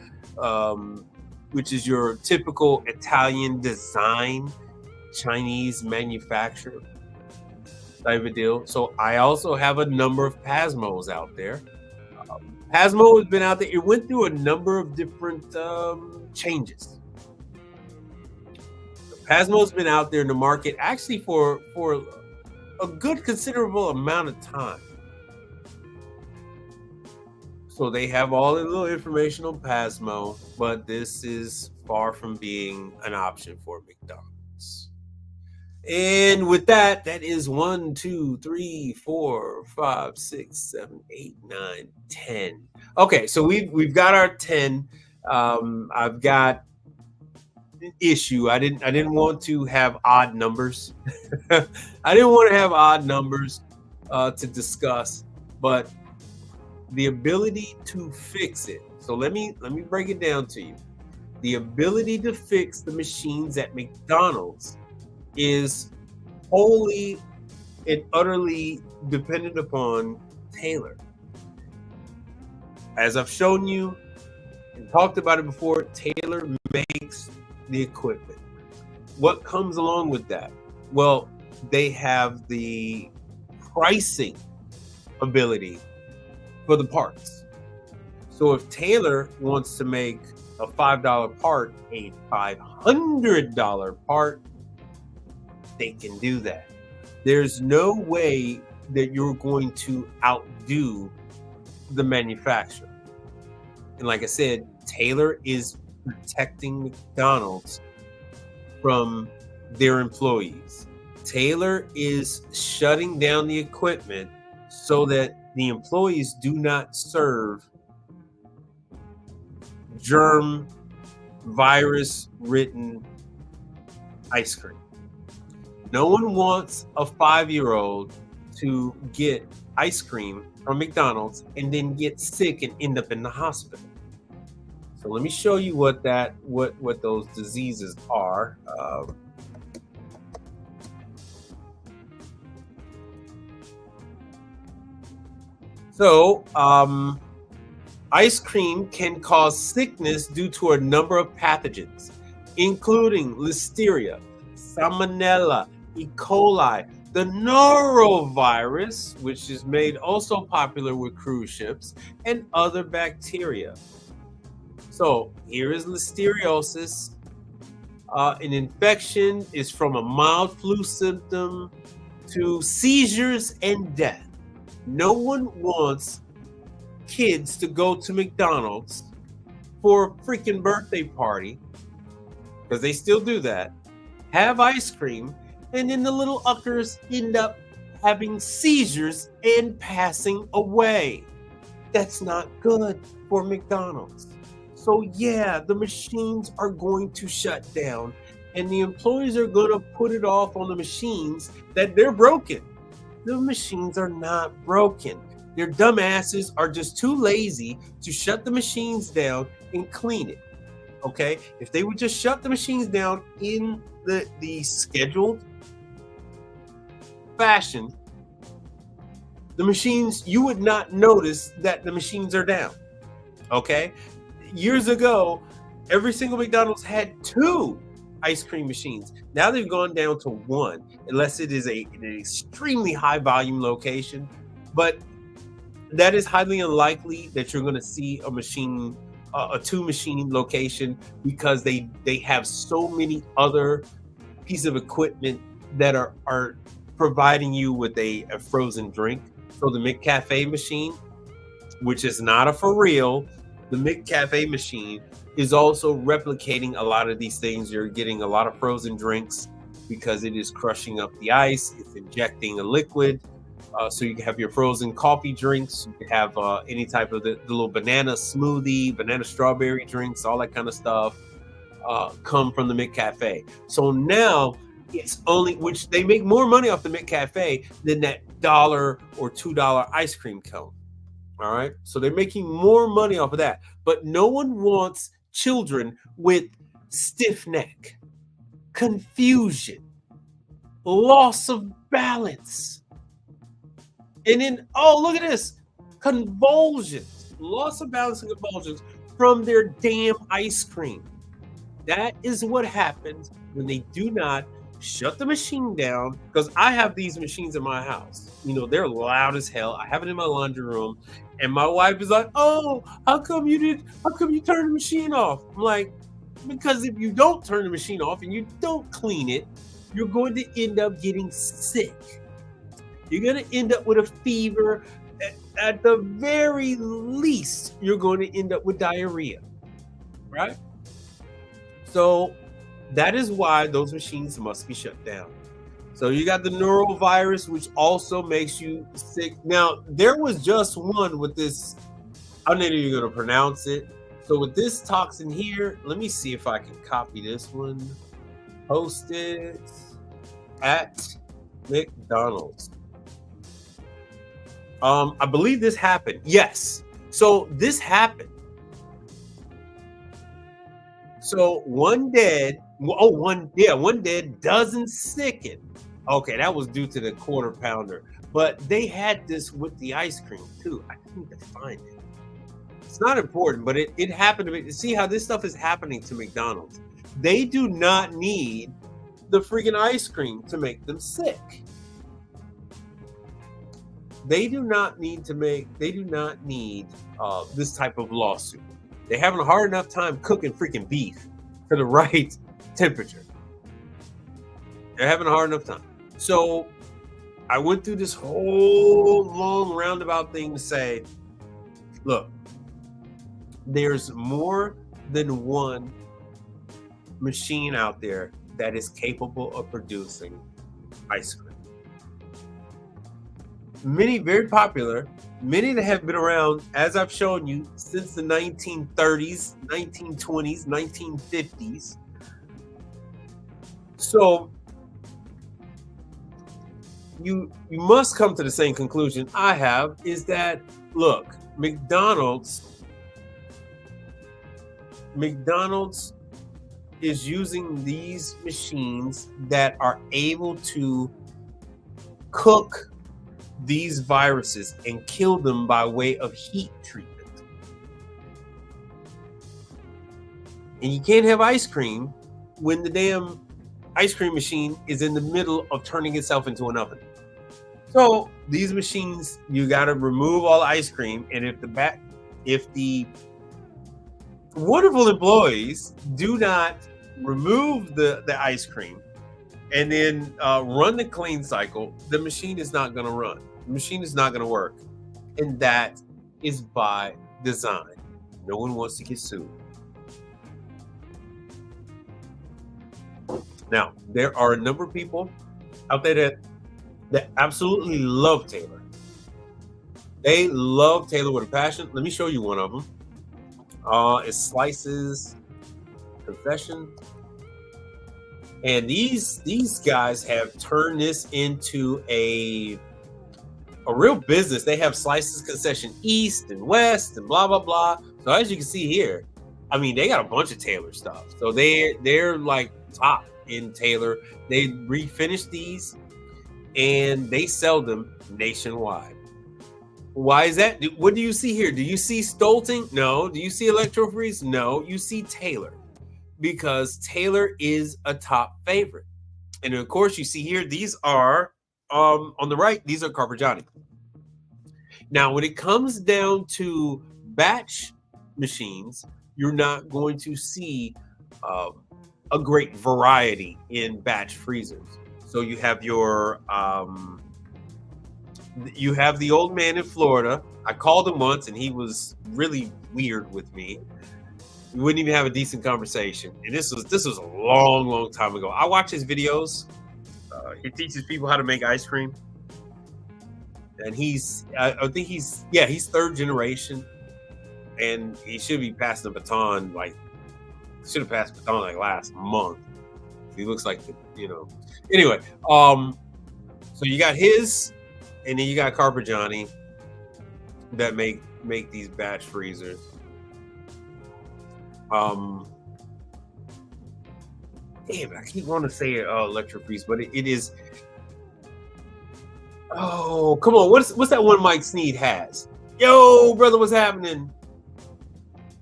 which is your typical Italian design, Chinese manufacturer type of deal. So I also have a number of Pasmos out there. Pasmo has been out there. It went through a number of different changes. Pasmo's been out there in the market actually for a good considerable amount of time. So they have all the little information on Pasmo, but this is far from being an option for McDonald's. And with that, that is 1, 2, 3, 4, 5, 6, 7, 8, 9, 10. Okay, so we've got our 10. I've got an issue. I didn't want to have odd numbers. I didn't want to have odd numbers to discuss, but the ability to fix it. So let me break it down to you. The ability to fix the machines at McDonald's is wholly and utterly dependent upon Taylor. As I've shown you and talked about it before, Taylor makes the equipment. What comes along with that? Well, they have the pricing ability for the parts. So if Taylor wants to make a $5 part a $500 part, they can do that. There's no way that you're going to outdo the manufacturer. And like I said, Taylor is protecting McDonald's from their employees. Taylor is shutting down the equipment so that the employees do not serve germ virus ridden ice cream. No one wants a 5-year-old to get ice cream from McDonald's and then get sick and end up in the hospital. So let me show you what those diseases are. Ice cream can cause sickness due to a number of pathogens, including Listeria, Salmonella, E. coli, the norovirus, which is made also popular with cruise ships, and other bacteria. So here is listeriosis. An infection is from a mild flu symptom to seizures and death. No one wants kids to go to McDonald's for a freaking birthday party, because they still do that, have ice cream, and then the little uckers end up having seizures and passing away. That's not good for McDonald's. So yeah, the machines are going to shut down, and the employees are going to put it off on the machines that they're broken. The machines are not broken. Their dumbasses are just too lazy to shut the machines down and clean it. Okay? If they would just shut the machines down in the scheduled fashion, the machines, you would not notice that the machines are down. Okay? Years ago, every single McDonald's had 2 ice cream machines. Now they've gone down to 1, unless it is an extremely high volume location. But that is highly unlikely that you're going to see a machine a 2 machine location because they have so many other pieces of equipment that are providing you with a frozen drink. So the McCafe machine, which is not a for real, the McCafe machine is also replicating a lot of these things. You're getting a lot of frozen drinks because it is crushing up the ice. It's injecting a liquid. So you can have your frozen coffee drinks. You can have any type of the little banana smoothie, banana strawberry drinks, all that kind of stuff come from the McCafe. So now it's only, which they make more money off the McCafe than that $1 or $2 ice cream cone. All right. So they're making more money off of that. But no one wants children with stiff neck, confusion, loss of balance. And then, oh, look at this, convulsions, loss of balance and convulsions from their damn ice cream. That is what happens when they do not shut the machine down. Because I have these machines in my house. You know, they're loud as hell. I have it in my laundry room. And my wife is like, oh, how come you turned the machine off? I'm like, because if you don't turn the machine off and you don't clean it, you're going to end up getting sick. You're going to end up with a fever. At the very least, you're going to end up with diarrhea, right? So that is why those machines must be shut down. So you got the norovirus, which also makes you sick. Now, there was just one with this, I'm not even going to pronounce it. So with this toxin here, let me see if I can copy this one. Post it at McDonald's. I believe this happened. Yes. So this happened. So one dead, one dead, dozen sickened. Okay, that was due to the quarter pounder. But they had this with the ice cream too. I need to find it. It's not important, but it happened to me. See how this stuff is happening to McDonald's. They do not need the freaking ice cream to make them sick. They do not need this type of lawsuit. They're having a hard enough time cooking freaking beef to the right temperature. They're having a hard enough time. So I went through this whole long roundabout thing to say, look, there's more than one machine out there that is capable of producing ice cream. Many very popular, many that have been around, as I've shown you, since the 1930s, 1920s, 1950s. So you must come to the same conclusion I have, is that, look, McDonald's is using these machines that are able to cook these viruses and kill them by way of heat treatment. And you can't have ice cream when the damn ice cream machine is in the middle of turning itself into an oven. So these machines, you got to remove all the ice cream, and if the wonderful employees do not remove the ice cream and then run the clean cycle, the machine is not going to run. The machine is not going to work. And that is by design. No one wants to get sued. Now, there are a number of people out there that absolutely love Taylor. They love Taylor with a passion. Let me show you one of them. It's Slice's Confession. And these guys have turned this into a real business. They have Slice's Concession East and West and blah, blah, blah. So as you can see here, I mean, they got a bunch of Taylor stuff. So they're like top in Taylor. They refinish these and they sell them nationwide. Why is that? What do you see here? Do you see Stolting? No. Do you see Electro-Freeze? No. You see Taylor, because Taylor is a top favorite. And of course, you see here, these are on the right, these are Carpigiani. Now, when it comes down to batch machines, you're not going to see a great variety in batch freezers. So you have the old man in Florida. I called him once and he was really weird with me. We wouldn't even have a decent conversation. And this was a long time ago. I watch his videos. He teaches people how to make ice cream. And I think he's third generation. And he should be passing the baton should have passed the baton like last month. He looks like Anyway, so you got his, and then you got Carpigiani that make these batch freezers. Damn it, I keep wanting to say electric freeze, but it is. Oh, come on! What's that one Mike Sneed has? Yo, brother, what's happening?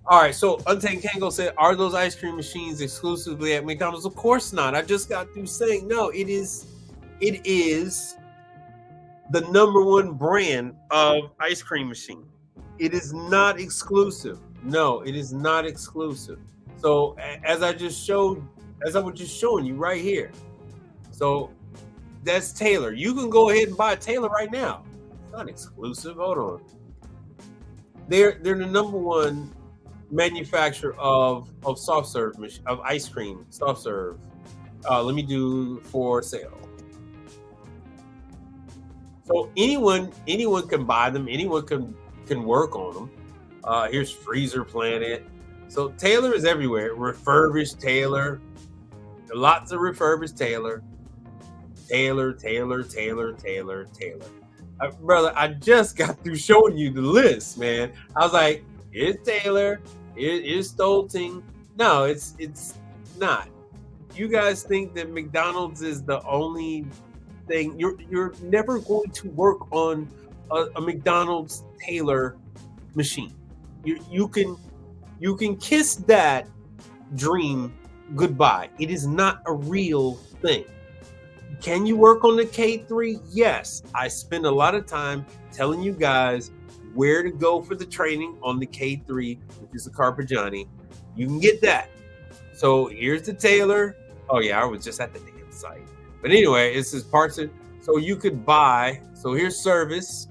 All right, so Untamed Kango said, "Are those ice cream machines exclusively at McDonald's?" Of course not. I just got through saying no. It is the #1 brand of ice cream machine. It is not exclusive. No, it is not exclusive. So as I was just showing you right here. So that's Taylor. You can go ahead and buy a Taylor right now. It's not exclusive. Hold on. They're the #1 manufacturer of soft serve of ice cream soft serve. Let me do for sale. So anyone can buy them. Anyone can work on them. Here's Freezer Planet. So Taylor is everywhere. Refurbished Taylor. Lots of refurbished Taylor. Taylor. Brother, I just got through showing you the list, man. I was like, here's Taylor. Here's Stolting. No, it's not. You guys think that McDonald's is the only thing? You're never going to work on a McDonald's Taylor machine. You can kiss that dream goodbye. It is not a real thing. Can you work on the K3? Yes. I spend a lot of time telling you guys where to go for the training on the K3, which is the Carpigiani. You can get that. So here's the Taylor. Oh yeah, I was just at the damn site. But anyway, this is parts of, so you could buy. So here's service.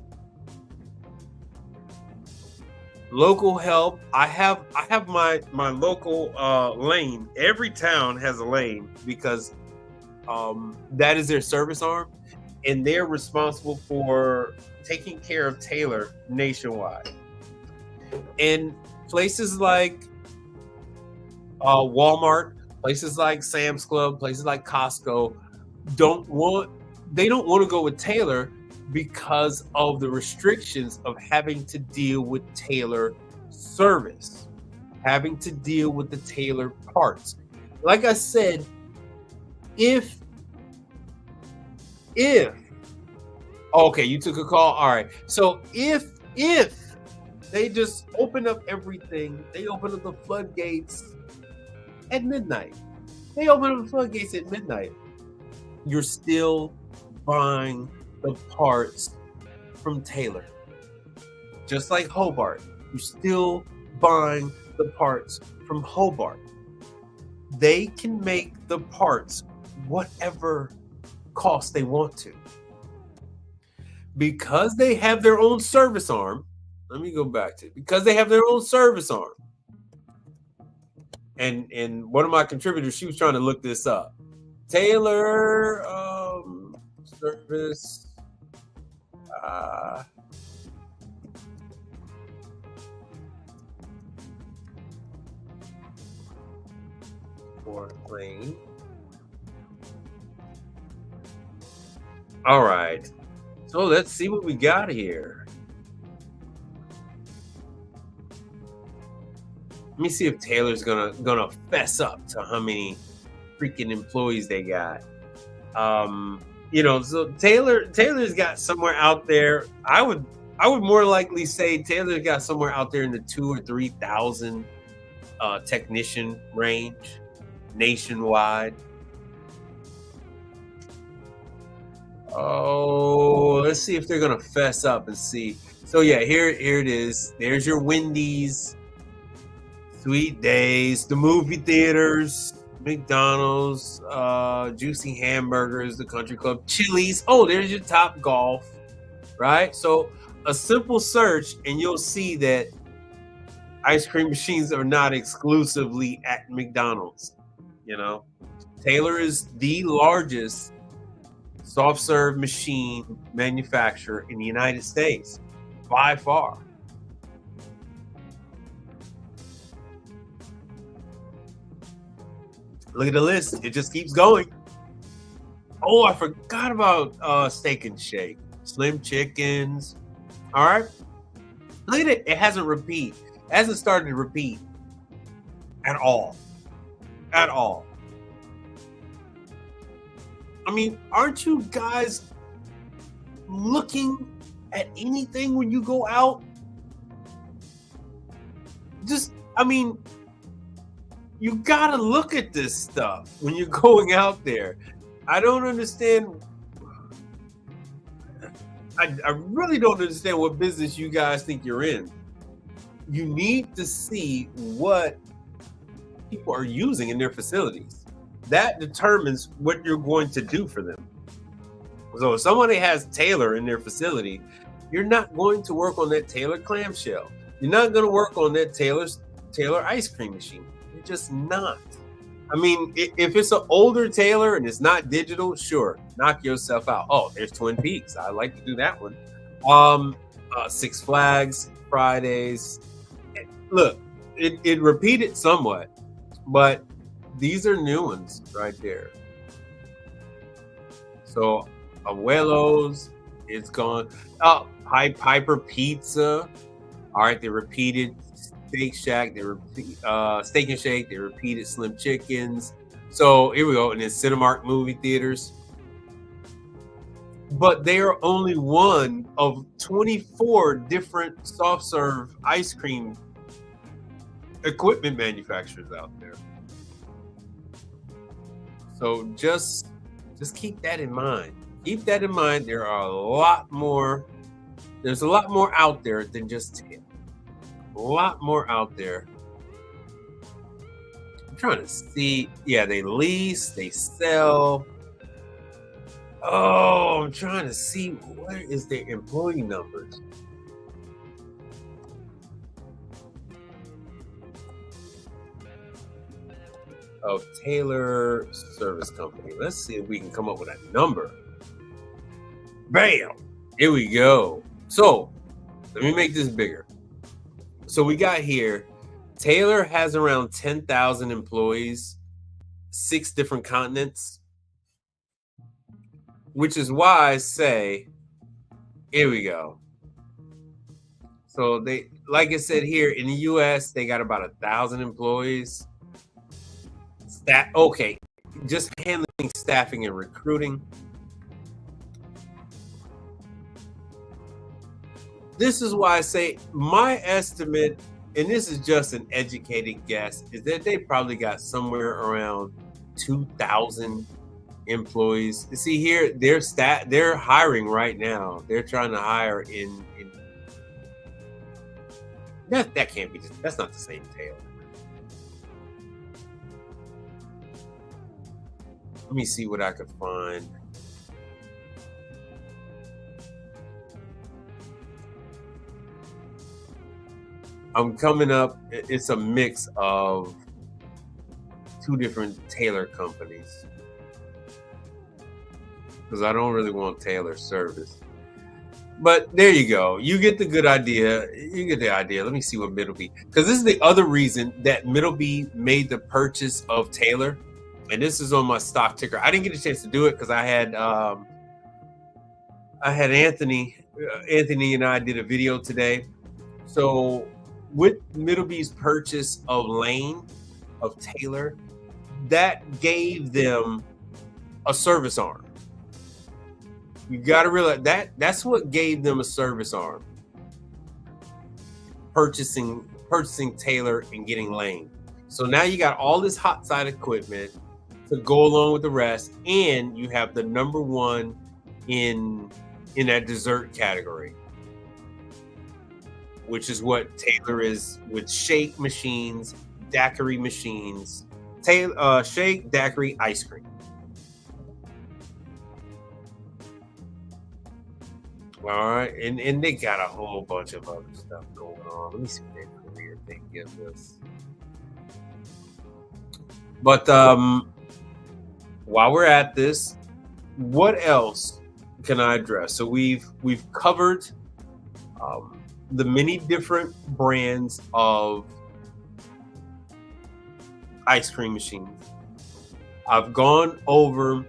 Local help. I have my local lane. Every town has a lane because that is their service arm, and they're responsible for taking care of Taylor nationwide. And places like Walmart, places like Sam's Club, places like Costco don't want to go with Taylor because of the restrictions of having to deal with Taylor service, having to deal with the Taylor parts. Like I said, if okay, you took a call. All right. So if they just open up everything, they open up the floodgates at midnight. They open up the floodgates at midnight. You're still buying the parts from Taylor. Just like Hobart, you're still buying the parts from Hobart. They can make the parts whatever cost they want to. Because they have their own service arm, let me go back to it. Because they have their own service arm. And one of my contributors, she was trying to look this up. Taylor service for plane. All right. So let's see what we got here. Let me see if Taylor's gonna fess up to how many freaking employees they got. So Taylor's got somewhere out there. I would more likely say Taylor's got somewhere out there in the 2,000 or 3,000 technician range nationwide. Oh, let's see if they're gonna fess up and see. So yeah, here it is. There's your Wendy's, Sweet Days, the movie theaters, McDonald's, Juicy Hamburgers, the Country Club, Chili's. Oh, there's your Top Golf, right? So a simple search and you'll see that ice cream machines are not exclusively at McDonald's. You know, Taylor is the largest soft serve machine manufacturer in the United States by far. Look at the list. It just keeps going. Oh, I forgot about Steak and Shake. Slim Chickens. All right. Look at it. It hasn't started to repeat at all. At all. I mean, aren't you guys looking at anything when you go out? You gotta look at this stuff when you're going out there. I don't understand. I really don't understand what business you guys think you're in. You need to see what people are using in their facilities. That determines what you're going to do for them. So if somebody has Taylor in their facility, you're not going to work on that Taylor clamshell. You're not going to work on that Taylor ice cream machine. You're just not. I mean, if it's an older Taylor and it's not digital, sure, knock yourself out. Oh, there's Twin Peaks. I like to do that one. Six Flags, Fridays. Look, it repeated somewhat, but these are new ones right there. So Abuelo's, it's gone. Oh, Piper Pizza. All right, they repeated Steak Shack. They repeat Steak and Shake. They repeated Slim Chickens. So here we go. And then Cinemark movie theaters. But they are only one of 24 different soft serve ice cream equipment manufacturers out there. So just keep that in mind. Keep that in mind. There are a lot more. There's a lot more out there than just Taylor. A lot more out there. I'm trying to see. Yeah, they lease, they sell. Oh, I'm trying to see where is their employee numbers. Of Taylor Service Company. Let's see if we can come up with a number. Bam! Here we go. So let me make this bigger. So we got here, Taylor has around 10,000 employees, 6 different continents, which is why I say, here we go. So they, like I said here in the US, they got about 1,000 employees. Okay, just handling staffing and recruiting. This is why I say my estimate, and this is just an educated guess, is that they probably got somewhere around 2,000 employees. You see here, they're hiring right now. They're trying to hire in that can't be, that's not the same Taylor. Let me see what I could find. I'm coming up, it's a mix of 2 different Taylor companies. Because I don't really want Taylor service. But there you go. You get the good idea. You get the idea. Let me see what Middleby. Because this is the other reason that Middleby made the purchase of Taylor. And this is on my stock ticker. I didn't get a chance to do it because I had Anthony. Anthony and I did a video today. So with Middleby's purchase of Lane, of Taylor, that gave them a service arm. You got to realize that's what gave them a service arm. Purchasing Taylor and getting Lane. So now you got all this hot side equipment to go along with the rest, and you have the number 1 in that dessert category, which is what Taylor is with shake machines, daiquiri machines, Shea Daiquiri ice cream. All right, and they got a whole bunch of other stuff going on. Let me see what career they give us. But while we're at this, what else can I address? So we've covered the many different brands of ice cream machines. I've gone over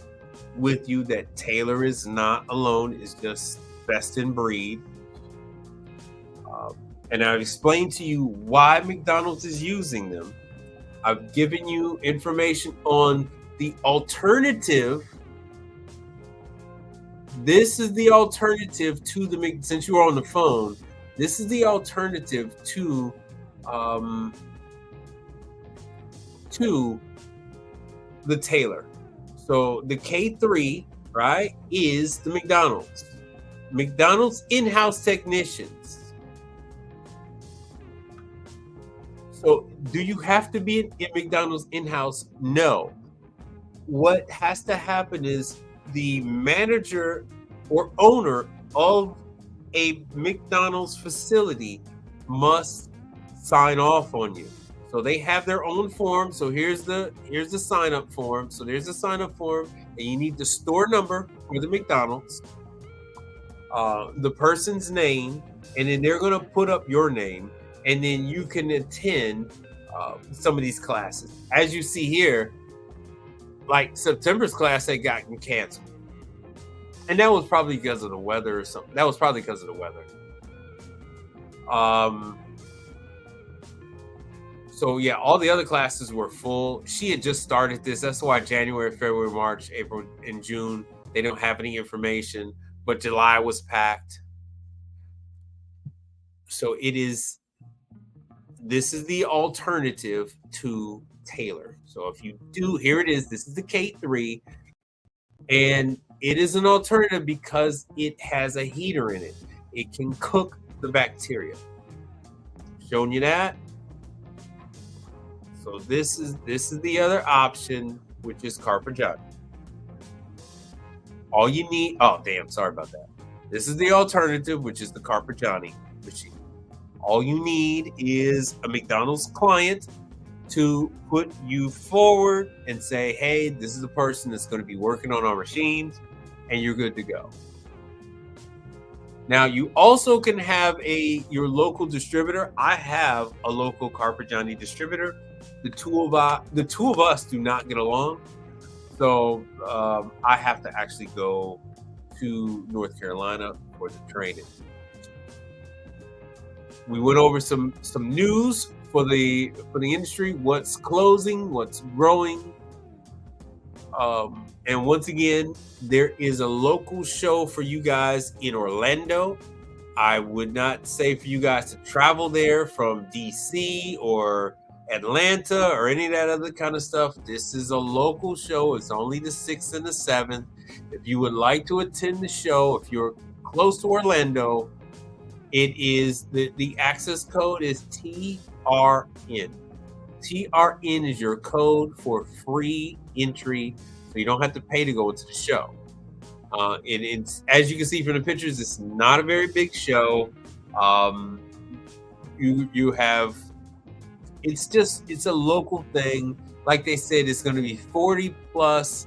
with you that Taylor is not alone; it's just best in breed. And I've explained to you why McDonald's is using them. I've given you information on the alternative. This is the alternative to the, since you were on the phone, this is the alternative to the Taylor. So the K3, right, is the McDonald's. McDonald's in-house technicians. So do you have to be in McDonald's in-house? No. What has to happen is the manager or owner of a McDonald's facility must sign off on you. So they have their own form. So here's the sign up form. So there's the sign up form, and you need the store number for the McDonald's, the person's name, and then they're going to put up your name, and then you can attend some of these classes. As you see here, like September's class had gotten canceled, and that was probably because of the weather or something. That was probably because of the weather. So yeah, all the other classes were full. She had just started this. That's why January, February, March, April, and June, they don't have any information, but July was packed. So this is the alternative to Taylor. So if you do, here it is. This is the K3, and it is an alternative because it has a heater in it. It can cook the bacteria. Showing you that. So this is the other option, which is Carpigiani. All you need, oh damn, sorry about that. This is the alternative, which is the Carpigiani machine. All you need is a McDonald's client to put you forward and say, hey, this is the person that's going to be working on our machines, and you're good to go. Now, you also can have your local distributor. I have a local Carpigiani distributor. The two of us do not get along, so I have to actually go to North Carolina for the training. We went over some news for the industry, what's closing, what's growing, and once again, there is a local show for you guys in Orlando. I would not say for you guys to travel there from DC or Atlanta or any of that other kind of stuff. This is a local show. It's only the 6th and the 7th. If you would like to attend the show, if you're close to Orlando, it is the access code is TRN. TRN is your code for free entry, so you don't have to pay to go into the show. It's, as you can see from the pictures, it's not a very big show. You have, it's a local thing. Like they said, it's going to be 40 plus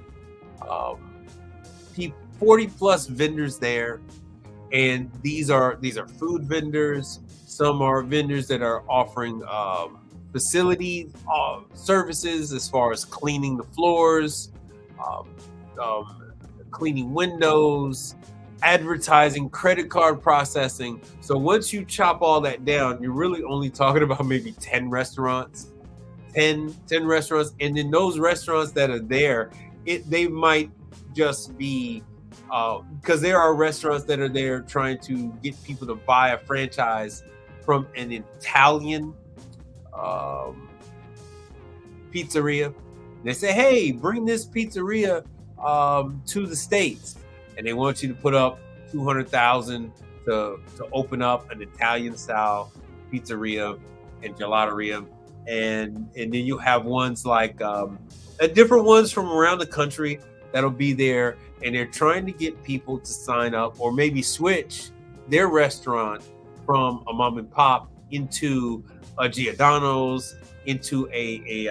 vendors there, and these are food vendors. Some are vendors that are offering facility services as far as cleaning the floors, cleaning windows, advertising, credit card processing. So once you chop all that down, you're really only talking about maybe 10 restaurants, 10 restaurants. And then those restaurants that are there, they might just be, because there are restaurants that are there trying to get people to buy a franchise from an Italian pizzeria. They say, hey, bring this pizzeria to the States, and they want you to put up $200,000 to open up an Italian style pizzeria and gelateria, and then you have ones like different ones from around the country that'll be there, and they're trying to get people to sign up or maybe switch their restaurant from a mom and pop into a Giordano's, into a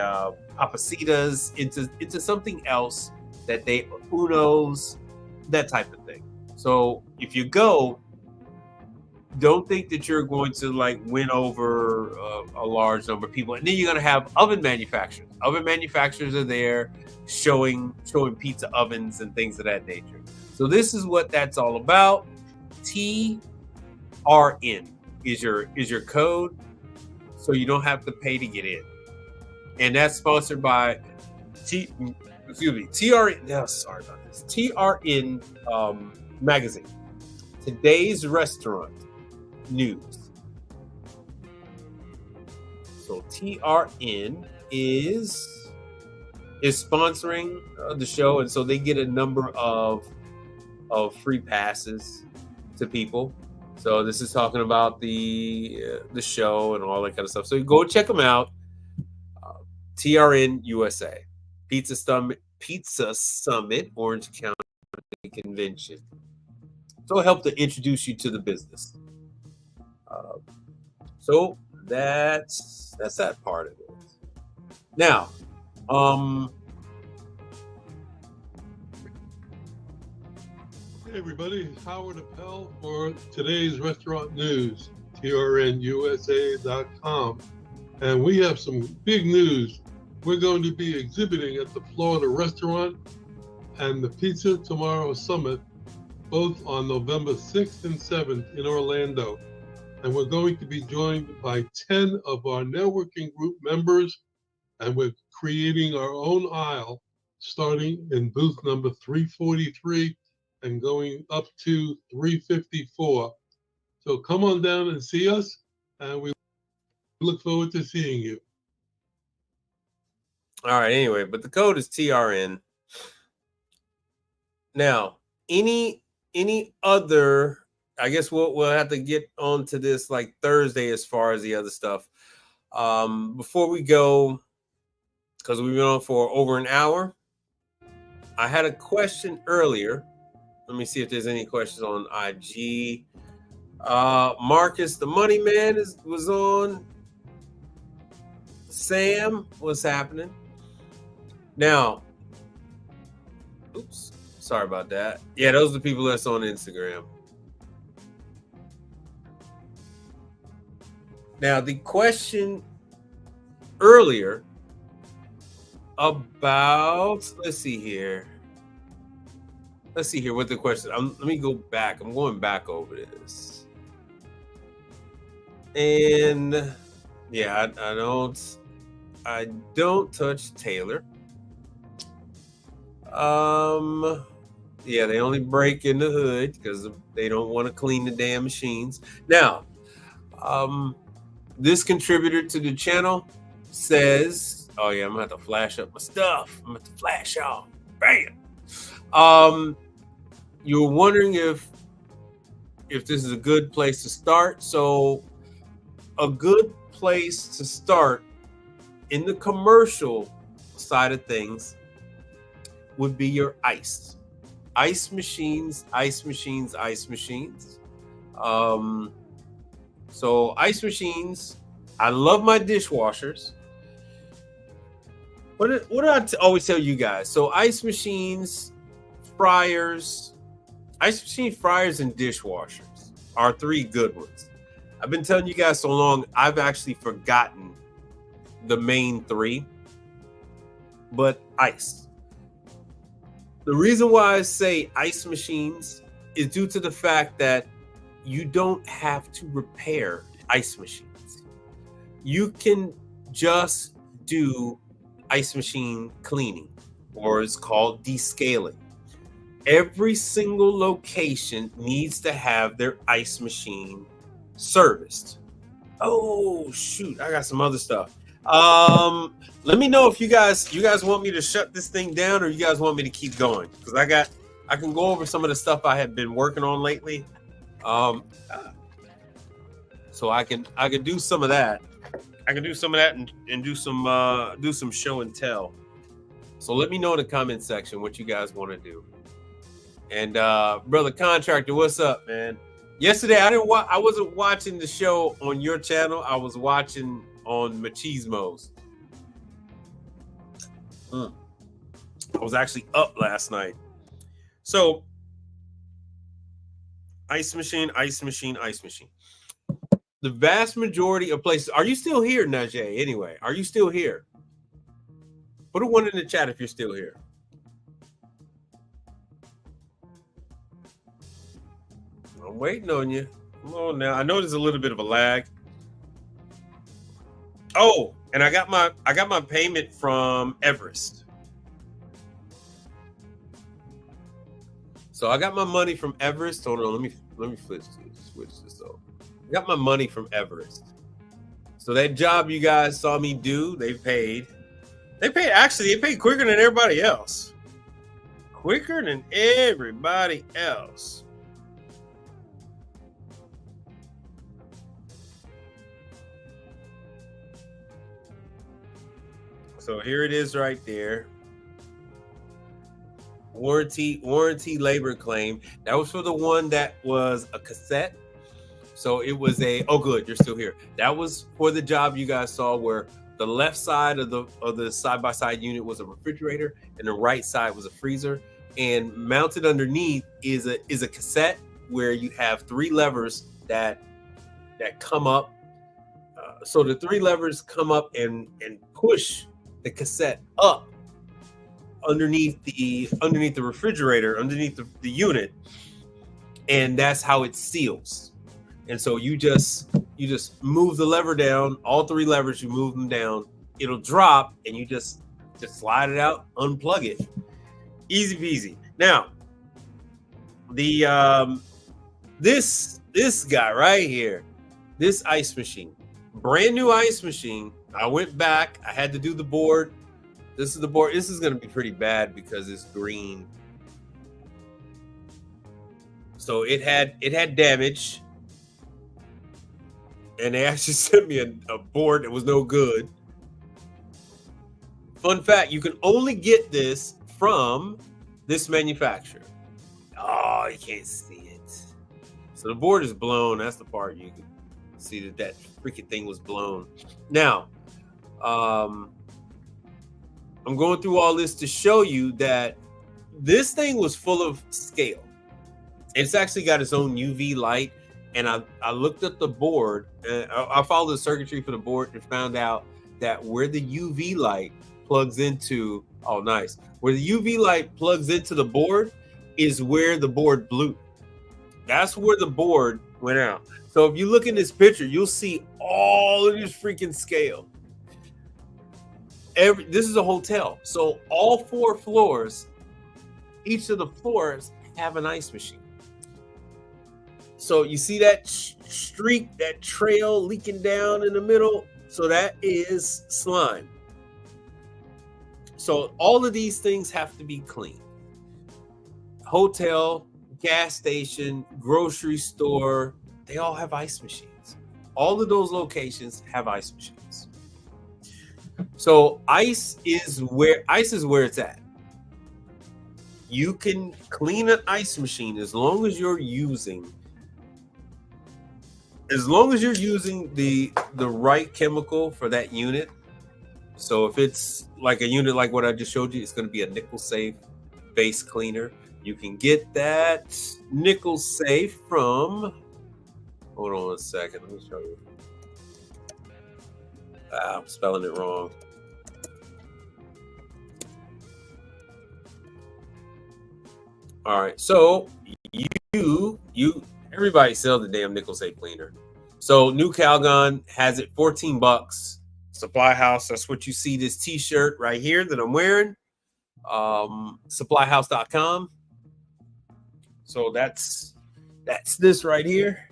Papacitas, into something else that they Uno's, that type of thing. So if you go, don't think that you're going to like win over a large number of people. And then you're going to have oven manufacturers. Oven manufacturers are there showing pizza ovens and things of that nature. So this is what that's all about. TRN is your code, so you don't have to pay to get in. And that's sponsored by TRN. No, sorry about this. TRN magazine. Today's Restaurant News. So TRN is sponsoring the show, and so they get a number of free passes to people. So this is talking about the show and all that kind of stuff. So you go check them out. TRN USA, Pizza Summit, Orange County Convention. So help to introduce you to the business. So that's that part of it. Now, hey everybody, it's Howard Appel for today's restaurant news, trnusa.com. And we have some big news. We're going to be exhibiting at the Florida Restaurant and the Pizza Tomorrow Summit, both on November 6th and 7th in Orlando. And we're going to be joined by 10 of our networking group members, and we're creating our own aisle, starting in booth number 343 and going up to 354. So come on down and see us, and we look forward to seeing you. All right, anyway, but the code is TRN. Now, any other, I guess we'll have to get onto this like Thursday as far as the other stuff. Before we go, because we've been on for over an hour, I had a question earlier. Let me see if there's any questions on IG. Marcus, the money man, was on. Sam, what's happening? Now, oops, sorry about that. Yeah, those are the people that's on Instagram. Now, the question earlier about, let's see here what the question, let me go back. I'm going back over this. And yeah, I don't touch Taylor. Yeah, they only break in the hood because they don't want to clean the damn machines. Now, this contributor to the channel says, oh yeah, I'm gonna have to flash up my stuff. I'm gonna have to flash y'all. Bam. You were wondering if this is a good place to start. So a good place to start in the commercial side of things would be your ice machines. So ice machines, I love my dishwashers. What do I always tell you guys? So ice machines, fryers, and dishwashers are three good ones. I've been telling you guys so long, I've actually forgotten the main three, but ice. The reason why I say ice machines is due to the fact that you don't have to repair ice machines. You can just do ice machine cleaning, or it's called descaling. Every single location needs to have their ice machine serviced. Oh shoot, I got some other stuff. Let me know if you guys want me to shut this thing down, or you guys want me to keep going, because I can go over some of the stuff I have been working on lately. So I can do some of that. I can do some of that and do some show and tell. So let me know in the comment section what you guys want to do. And brother contractor, what's up, man? Yesterday I wasn't watching the show on your channel. I was watching on Machismo's. I was actually up last night. So ice machine. The vast majority of places. Are you still here, Najee? Anyway, are you still here? Put a 1 in the chat if you're still here. I'm waiting on you. Come on now. I know there's a little bit of a lag. Oh, and I got my payment from Everest. So I got my money from Everest. Hold on, let me switch this over. I got my money from Everest. So that job you guys saw me do, they paid quicker than everybody else. Quicker than everybody else. So here it is right there. Warranty labor claim. That was for the one that was a cassette. So it was oh good, you're still here. That was for the job you guys saw where the left side of the side-by-side unit was a refrigerator and the right side was a freezer. And mounted underneath is a cassette where you have 3 levers that come up. So the 3 levers come up and push the cassette up underneath the refrigerator, underneath the unit, and that's how it seals. And so you just move the lever down, all 3 levers, you move them down, it'll drop, and you just slide it out, unplug it. Easy peasy. Now, the this guy right here, this ice machine, brand new ice machine. I went back, I had to do the board. This is the board. This is going to be pretty bad because it's green. So it had damage. And they actually sent me a board that was no good. Fun fact, you can only get this from this manufacturer. Oh, you can't see it. So the board is blown. That's the part you can see that freaking thing was blown. Now, I'm going through all this to show you that this thing was full of scale. It's actually got its own UV light. And I looked at the board, and I followed the circuitry for the board and found out that where the UV light plugs into, where the UV light plugs into the board is where the board blew. That's where the board went out. So if you look in this picture, you'll see all of this freaking scale. This is a hotel. So all 4 floors, each of the floors have an ice machine. So you see that streak, that trail leaking down in the middle? So that is slime. So all of these things have to be clean. Hotel, gas station, grocery store, they all have ice machines. All of those locations have ice machines. So ice is where it's at. You can clean an ice machine as long as you're using the right chemical for that unit. So if it's like a unit like what I just showed you, it's going to be a nickel safe base cleaner. You can get that nickel safe from, hold on a second, let me show you. I'm spelling it wrong. All right, so everybody sells the damn nickel safe cleaner. So New Calgon has it $14. Supply House, that's what you see this t-shirt right here that I'm wearing. Supplyhouse.com. So that's this right here.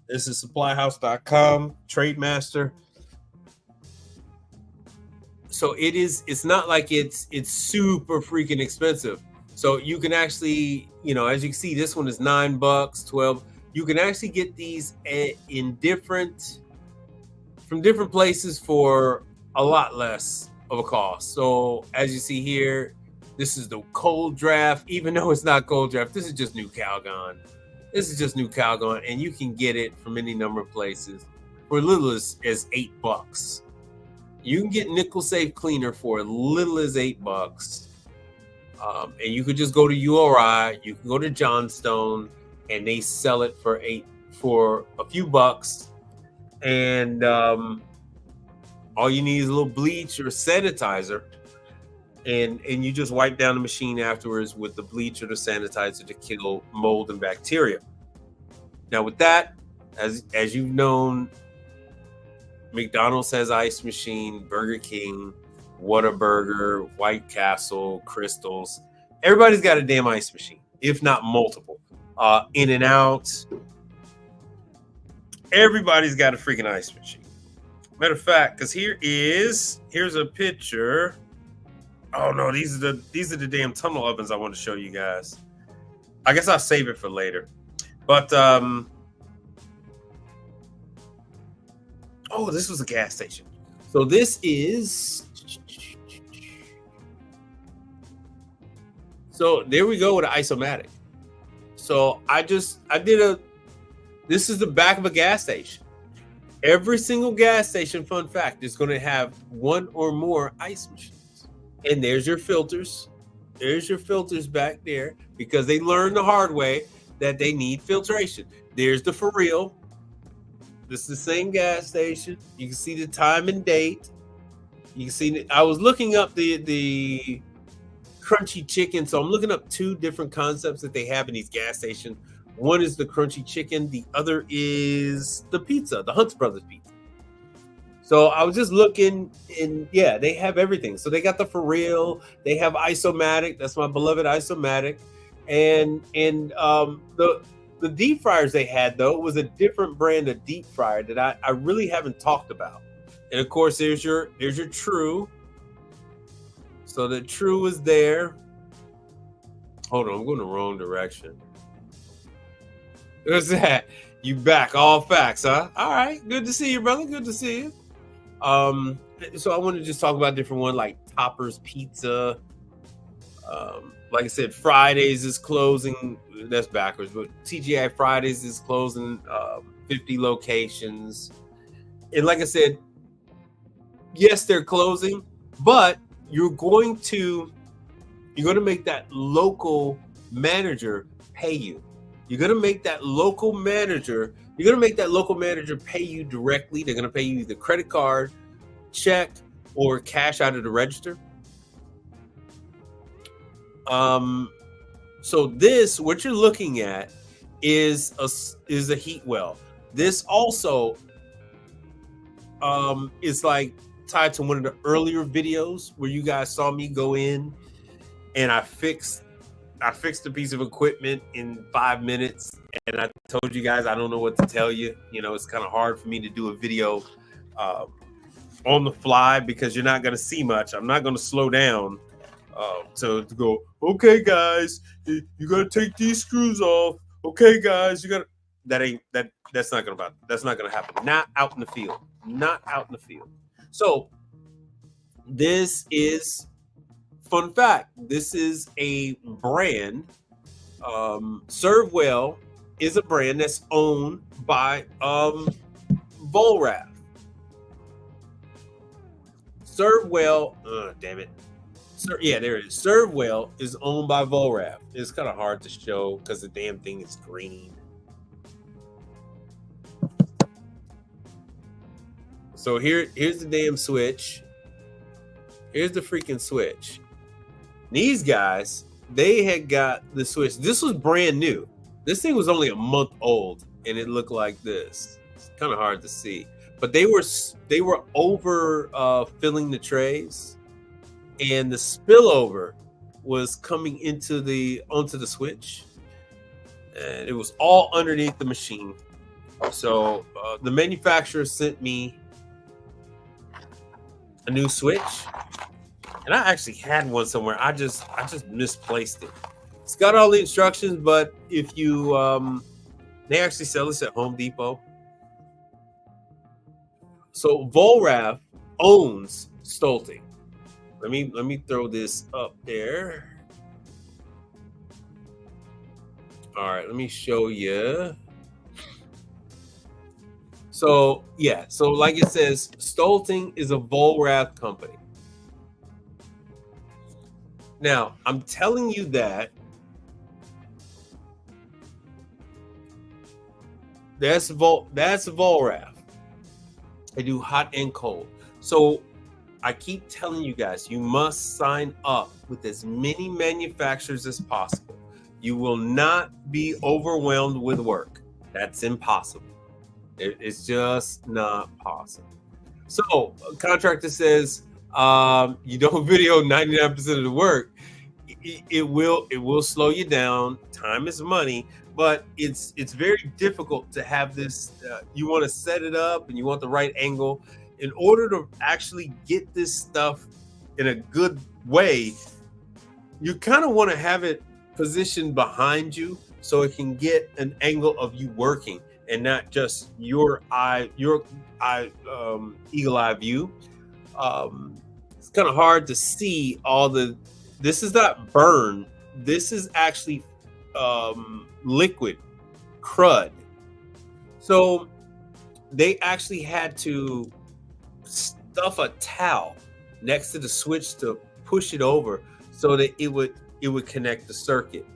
This is supplyhouse.com, Trademaster. So it's not like it's super freaking expensive. So you can actually, as you can see, this one is $9, $12. You can actually get these in different from different places for a lot less of a cost. So as you see here, this is the cold draft. Even though it's not cold draft, this is just new Calgon. This is just new Calgon, and you can get it from any number of places for as little as $8. You can get nickel safe cleaner for as little as $8. And you could just go to URI, you can go to Johnstone, and they sell it for a few bucks. And all you need is a little bleach or sanitizer, and you just wipe down the machine afterwards with the bleach or the sanitizer to kill mold and bacteria. Now with that, as you've known, McDonald's has ice machine, Burger King, Whataburger, White Castle, Crystals. Everybody's got a damn ice machine, if not multiple. In-N-Out. Everybody's got a freaking ice machine. Matter of fact, because here's a picture. Oh no, these are the damn tunnel ovens I want to show you guys. I guess I'll save it for later. But oh, this was a gas station. So this is. So there we go with an isomatic. So this is the back of a gas station. Every single gas station, fun fact, is going to have one or more ice machines. And there's your filters. There's your filters back there, because they learned the hard way that they need filtration. There's the for real. This is the same gas station. You can see the time and date. You can see, I was looking up the crunchy chicken. So I'm looking up two different concepts that they have in these gas stations. One is the crunchy chicken. The other is the pizza, the Hunt's Brothers pizza. So I was just looking, and yeah, they have everything. So they got the for real. They have isomatic. That's my beloved isomatic. And the deep fryers they had, though, was a different brand of deep fryer that I really haven't talked about. And of course, there's your True. So the True is there. Hold on, I'm going the wrong direction. What's that? You back, all facts, huh? All right, good to see you, brother. Good to see you. So I want to just talk about different ones like Topper's Pizza. Like I said, Fridays is closing. That's backwards, but TGI Fridays is closing 50 locations. And like I said, yes, they're closing, but you're going to make that local manager pay you. You're going to make that local manager pay you directly. They're going to pay you either credit card, check, or cash out of the register. So what you're looking at is a heat well. This also is like tied to one of the earlier videos where you guys saw me go in and I fixed a piece of equipment in 5 minutes, and I told you guys I don't know what to tell you. You know, it's kind of hard for me to do a video on the fly because you're not going to see much. I'm not going to slow down to go, okay, guys, you got to take these screws off. Okay, guys, that's not going to happen. Not out in the field. So this is, fun fact, this is a brand. Servewell is a brand that's owned by Volrath. Servewell, damn it. Yeah, there it is. Servewell is owned by Volrath. It's kind of hard to show because the damn thing is green. So here's the damn switch. Here's the freaking switch. These guys, they had got the switch. This was brand new. This thing was only a month old, and it looked like this. It's kind of hard to see, but they were over filling the trays, and the spillover was coming onto the switch, and it was all underneath the machine. So the manufacturer sent me a new switch. And I actually had one somewhere. I just misplaced it. It's got all the instructions, but if you they actually sell this at Home Depot. So Volrath owns Stolting. Let me throw this up there. All right, let me show you. So yeah, so like it says, Stolting is a Volrath company. Now I'm telling you that's Volrath. They do hot and cold. So I keep telling you guys, you must sign up with as many manufacturers as possible. You will not be overwhelmed with work. That's impossible. It's just not possible. So a contractor says you don't video 99% of the work. It will slow you down. Time is money, but it's very difficult to have this. You want to set it up and you want the right angle. In order to actually get this stuff in a good way, you kind of want to have it positioned behind you so it can get an angle of you working and not just your eagle eye view. It's kind of hard to see all the. This is not burn. This is actually liquid crud. So they actually had to stuff a towel next to the switch to push it over so that it would connect the circuit.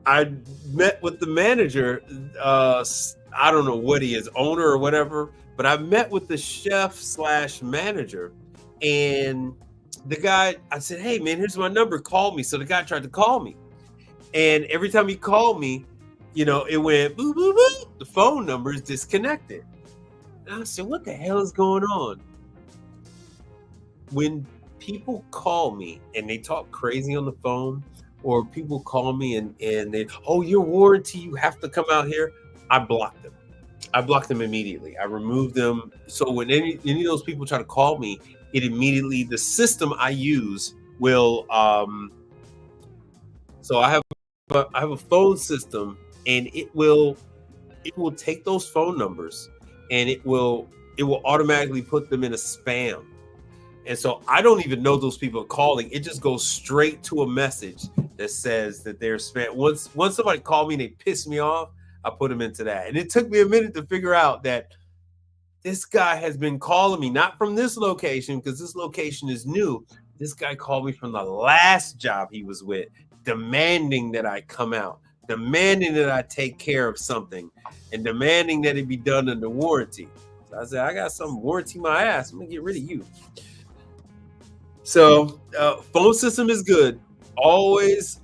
I met with the manager. I don't know what he is, owner or whatever, but I met with the chef / manager, and the guy, I said, "Hey man, here's my number. Call me." So the guy tried to call me, and every time he called me, it went boo boo boo. The phone number is disconnected. And I said, "What the hell is going on?" When people call me and they talk crazy on the phone, or people call me and they, "Oh, your warranty, you have to come out here," I block them. I block them immediately. I remove them. So when any of those people try to call me, it immediately, the system I use will. So I have a phone system, and it will take those phone numbers, and it will automatically put them in a spam. And so I don't even know those people are calling. It just goes straight to a message that says that they're spam. Once somebody called me and they pissed me off, I put them into that. And it took me a minute to figure out that this guy has been calling me, not from this location, because this location is new. This guy called me from the last job he was with, demanding that I come out, demanding that I take care of something, and demanding that it be done under warranty. So I said, "I got some warranty my ass. I'm going to get rid of you." So phone system is good. Always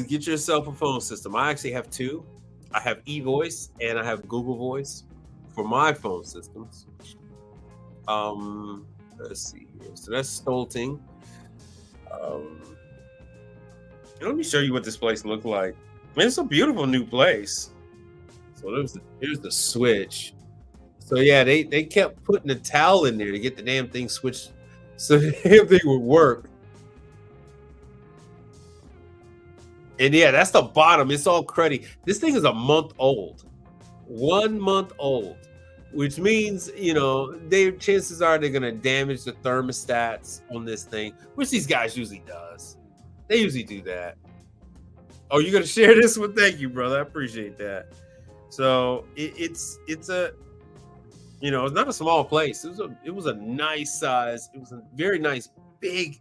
get yourself a phone system. I actually have two. I have eVoice and I have Google Voice for my phone systems. Let's see here. So that's Stolting. Let me show you what this place looked like. Man, it's a beautiful new place. So here's the switch. So yeah, they kept putting the towel in there to get the damn thing switched so the damn thing would work. And yeah, that's the bottom. It's all cruddy. This thing is a month old. 1 month old. Which means, chances are they're gonna damage the thermostats on this thing, which these guys usually does. They usually do that. Oh, you're gonna share this one? Thank you, brother. I appreciate that. So it's a, it's not a small place. It was a nice size. It was a very nice, big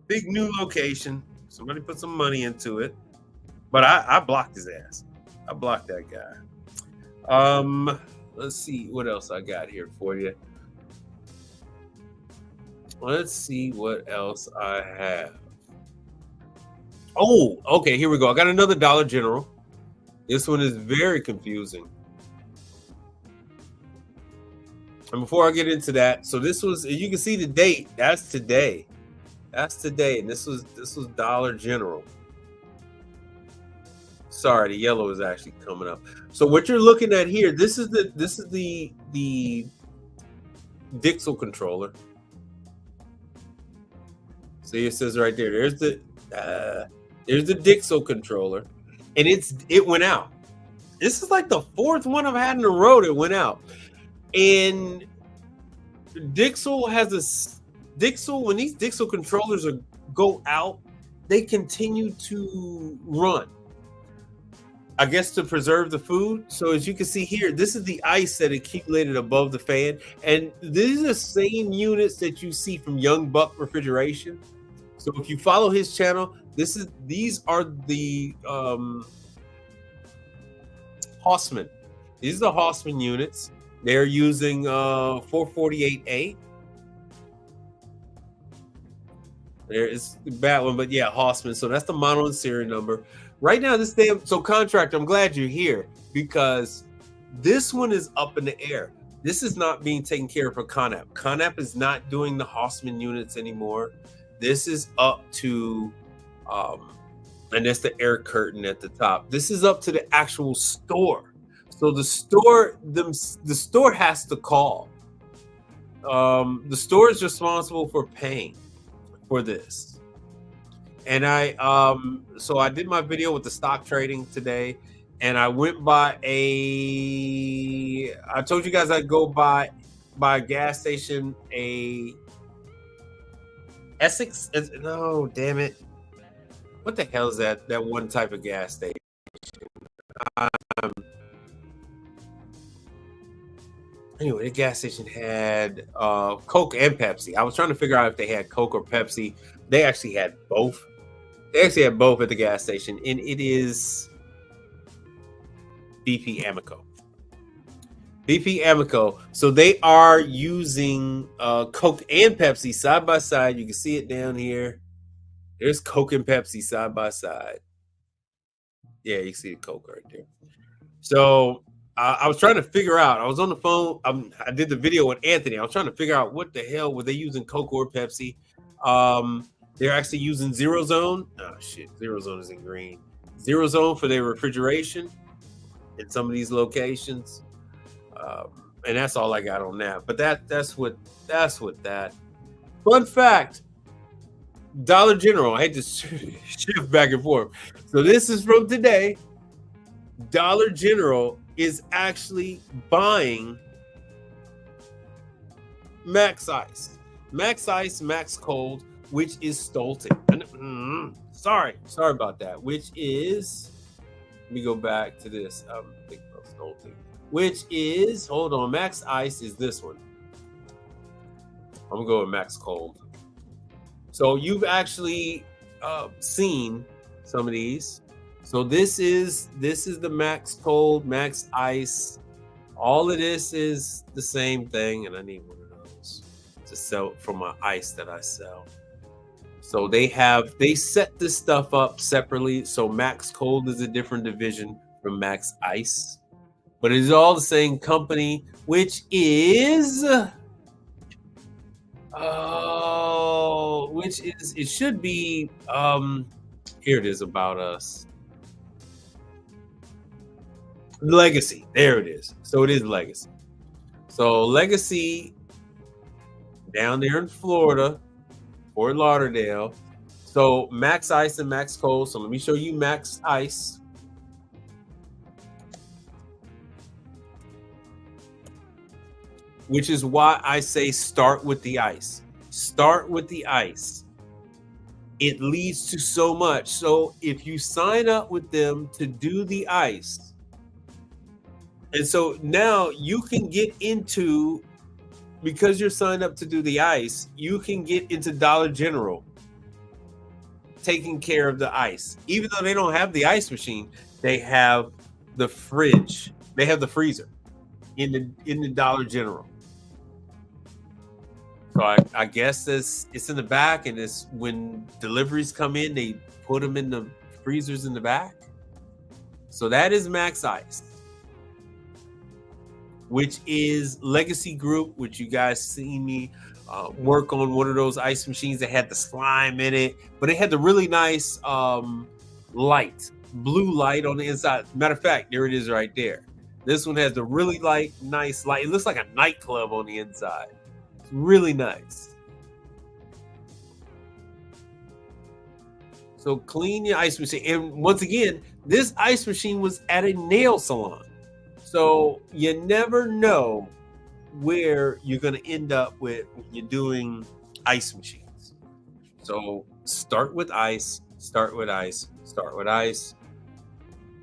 new location. Somebody put some money into it, but I blocked his ass. I blocked that guy. Let's see what else I got here for you. Let's see what else I have. Oh, okay, here we go. I got another Dollar General. This one is very confusing. And before I get into that, so this was, you can see the date. That's today. That's today. And this was Dollar General. Sorry, the yellow is actually coming up. So what you're looking at here, this is the Dixel controller. See, it says right there. There's the Dixel controller, and it went out. This is like the fourth one I've had in a row that went out. And Dixel has when these Dixel controllers go out, they continue to run. I guess to preserve the food. So as you can see here, this is the ice that accumulated above the fan. And these are the same units that you see from Young Buck Refrigeration. So if you follow his channel, these are the Hausman. These are the Hausman units. They're using 448A. There is the bad one, but yeah, Hausman. So that's the model and serial number. Right now, contractor, I'm glad you're here because this one is up in the air. This is not being taken care of for Conap. Conap is not doing the Hausman units anymore. This is up to, and that's the air curtain at the top. This is up to the actual store. So the store has to call. The store is responsible for paying for this. And I did my video with the stock trading today, and I went by I told you guys I'd go by a gas station, a Essex. No, damn it. What the hell is that one type of gas station? Anyway, the gas station had Coke and Pepsi. I was trying to figure out if they had Coke or Pepsi. They actually had both. They actually have both at the gas station, and it is BP Amoco. BP Amoco. So they are using Coke and Pepsi side by side. You can see it down here. There's Coke and Pepsi side by side. Yeah, you see the Coke right there. So I was trying to figure out. I was on the phone. I did the video with Anthony. I was trying to figure out what the hell were they using, Coke or Pepsi. They're actually using Zero Zone. Oh, shit. Zero Zone is in green. Zero Zone for their refrigeration in some of these locations. And that's all I got on that. But that's what that. Fun fact. Dollar General. I hate to shift back and forth. So this is from today. Dollar General is actually buying Max Ice. Max Ice, Max Cold, which is Stolting. Sorry about that. Which is, let me go back to this. Think about Stolting. Which is, hold on, Max Ice is this one. I'm gonna go with Max Cold. So you've actually seen some of these. So this is the Max Cold, Max Ice. All of this is the same thing, and I need one of those to sell for my ice that I sell. So they set this stuff up separately. So Max Cold is a different division from Max Ice, but it is all the same company, which is it should be here it is, About Us. Legacy. There it is. So it is Legacy. So Legacy down there in Florida, Fort Lauderdale. So Max Ice and Max Cold. So let me show you Max Ice. Which is why I say start with the ice. Start with the ice. It leads to so much. So if you sign up with them to do the ice, and so now you can get into, because you're signed up to do the ice, you can get into Dollar General taking care of the ice. Even though they don't have the ice machine, they have the fridge. They have the freezer in the Dollar General. So I guess it's in the back, and it's when deliveries come in, they put them in the freezers in the back. So that is Max Ice, which is Legacy Group, which you guys see me work on one of those ice machines that had the slime in it, but it had the really nice light, blue light on the inside. Matter of fact, there it is right there. This one has the really nice light. It looks like a nightclub on the inside. It's really nice. So clean your ice machine. And once again, this ice machine was at a nail salon. So you never know where you're going to end up with when you're doing ice machines. So start with ice, start with ice, start with ice.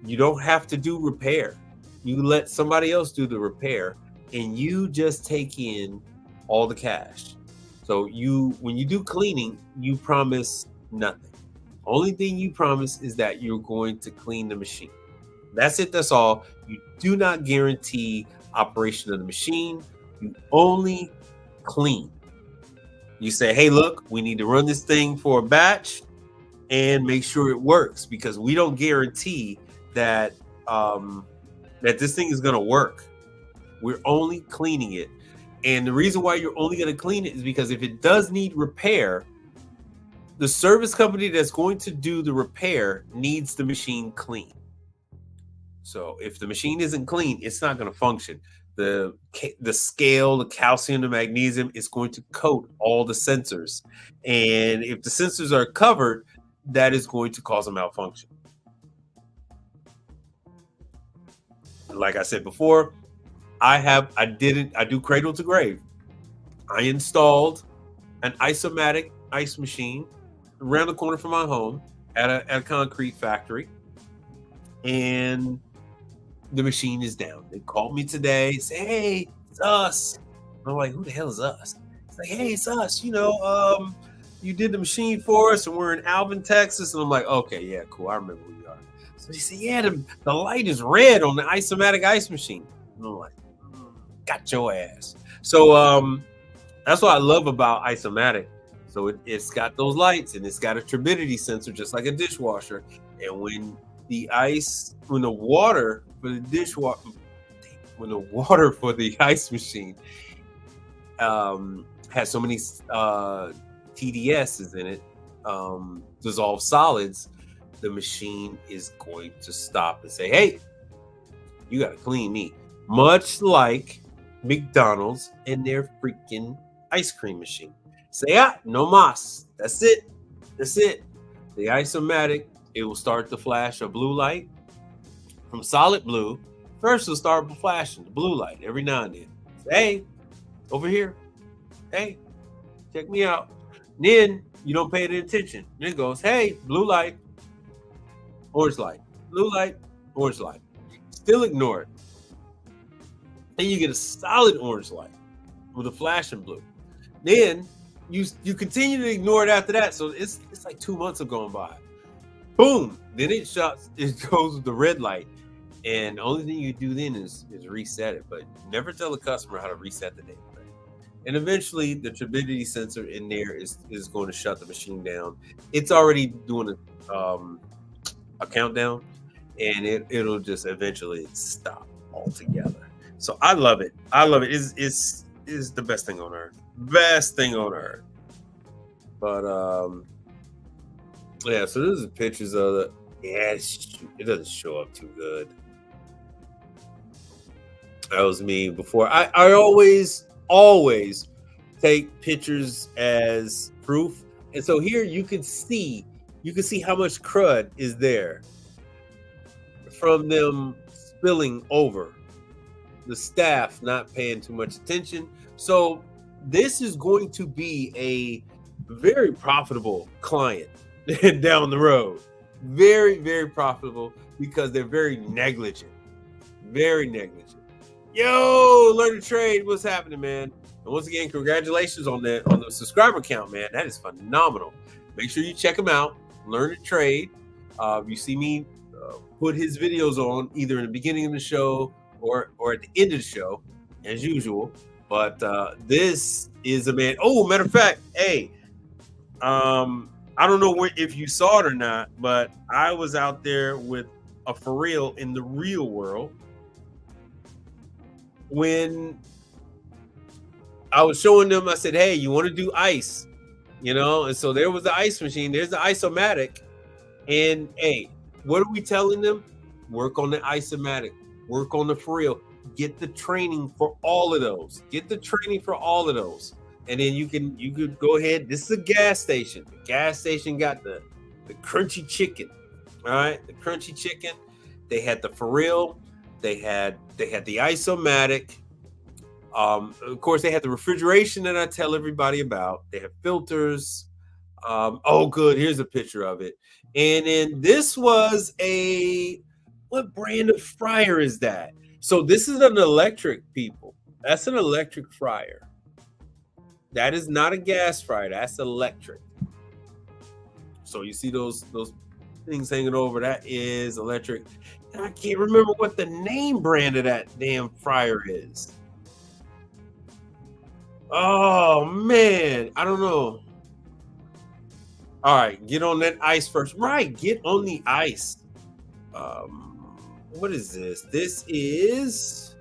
You don't have to do repair. You let somebody else do the repair and you just take in all the cash. So when you do cleaning, you promise nothing. Only thing you promise is that you're going to clean the machine. That's it. That's all. You do not guarantee operation of the machine. You only clean. You say, hey, look, we need to run this thing for a batch and make sure it works, because we don't guarantee that that this thing is going to work. We're only cleaning it. And the reason why you're only going to clean it is because if it does need repair, the service company that's going to do the repair needs the machine clean. So if the machine isn't clean, it's not going to function. The scale, the calcium, the magnesium is going to coat all the sensors. And if the sensors are covered, that is going to cause a malfunction. Like I said before, I do cradle to grave. I installed an isomatic ice machine around the corner from my home at a concrete factory, and the machine is down. They called me today, say, hey, it's us. I'm like, who the hell is us? It's like, hey, it's us. You did the machine for us, and we're in Alvin, Texas. And I'm like, okay, yeah, cool. I remember who you are. So he said, yeah, the light is red on the isomatic ice machine. And I'm like, got your ass. So that's what I love about isomatic. So it's got those lights, and it's got a turbidity sensor just like a dishwasher. And when the water for the ice machine has so many TDSs in it, dissolved solids, the machine is going to stop and say, hey, you got to clean me. Much like McDonald's and their freaking ice cream machine. Say, no mas. That's it. That's it. The isomatic, it will start to flash a blue light from solid blue. First, it'll start flashing the blue light every now and then. Say, hey, over here. Hey, check me out. Then you don't pay any attention. Then it goes, hey, blue light, orange light, blue light, orange light. Still ignore it. Then you get a solid orange light with a flashing blue. Then you continue to ignore it after that. So it's like 2 months have gone by. Boom. Then it goes with the red light. And the only thing you do then is reset it. But never tell the customer how to reset the data. And eventually the turbidity sensor in there is going to shut the machine down. It's already doing a countdown, and it'll just eventually stop altogether. So I love it. I love it. It's the best thing on earth. Best thing on earth. But yeah, so this is pictures of the it doesn't show up too good. That was me before. I always take pictures as proof. And so here you can see how much crud is there from them spilling over, the staff not paying too much attention. So this is going to be a very profitable client down the road. Very, very profitable because they're very negligent. Very negligent. Yo, Learn to Trade, what's happening, man? And once again, congratulations on the subscriber count, man. That is phenomenal. Make sure you check him out. Learn to Trade. You see me put his videos on either in the beginning of the show or at the end of the show, as usual. But this is a man. Oh, matter of fact, hey, I don't know if you saw it or not, but I was out there with a for real in the real world when I was showing them. I said, hey, you want to do ice, and so there was the ice machine, there's the isomatic, and hey, what are we telling them? Work on the isomatic, work on the for real, get the training for all of those, and then you could go ahead. This is a gas station. The gas station got the the crunchy chicken. All right, the crunchy chicken. They had the for real. They had the isomatic. Of course, they had the refrigeration that I tell everybody about. They have filters. Oh, good. Here's a picture of it. And then this was what brand of fryer is that? So this is an electric, people. That's an electric fryer. That is not a gas fryer. That's electric. So you see those things hanging over. That is electric. And I can't remember what the name brand of that damn fryer is. Oh man, I don't know. All right, get on that ice first. Right, get on the ice. What is this? This is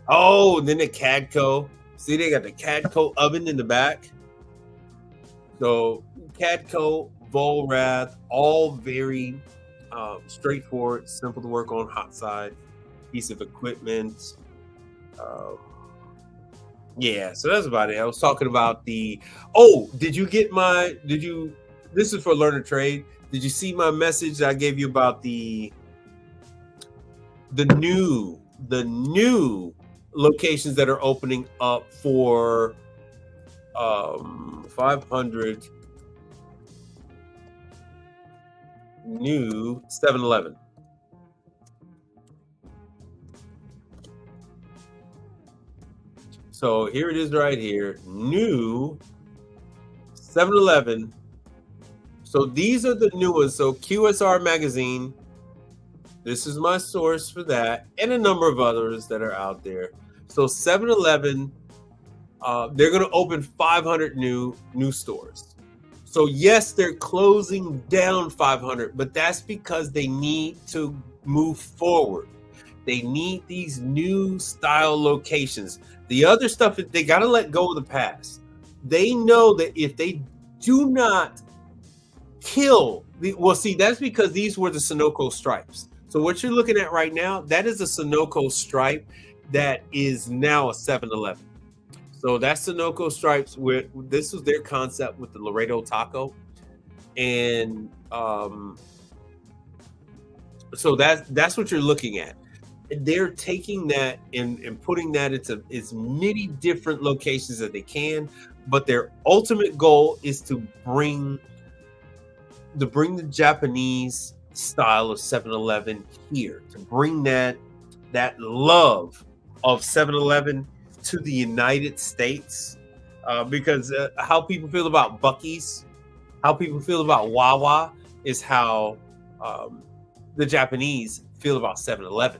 then the Cadco. See, they got the Cadco oven in the back. So Cadco, Volrath, all very straightforward, simple to work on, hot side piece of equipment. Yeah, so that's about it. I was talking about this is for Learn to Trade. Did you see my message that I gave you about the new locations that are opening up for 500 new 7-Eleven? So here it is right here, new 7-Eleven. So these are the new ones. So QSR Magazine, this is my source for that, and a number of others that are out there. So 7-Eleven, they're going to open 500 new stores. So yes, they're closing down 500, but that's because they need to move forward. They need these new style locations. The other stuff, they got to let go of the past. They know that if they do not kill, that's because these were the Sunoco stripes. So what you're looking at right now, that is a Sunoco stripe that is now a 7-Eleven. So that's Sunoco stripes. This was their concept with the Laredo Taco, and so that's what you're looking at. They're taking that and putting that into as many different locations that they can, but their ultimate goal is to bring the Japanese style of 7-Eleven here, to bring that love of 7-Eleven to the United States, because how people feel about Buc-ee's, how people feel about Wawa is how the Japanese feel about 7-Eleven.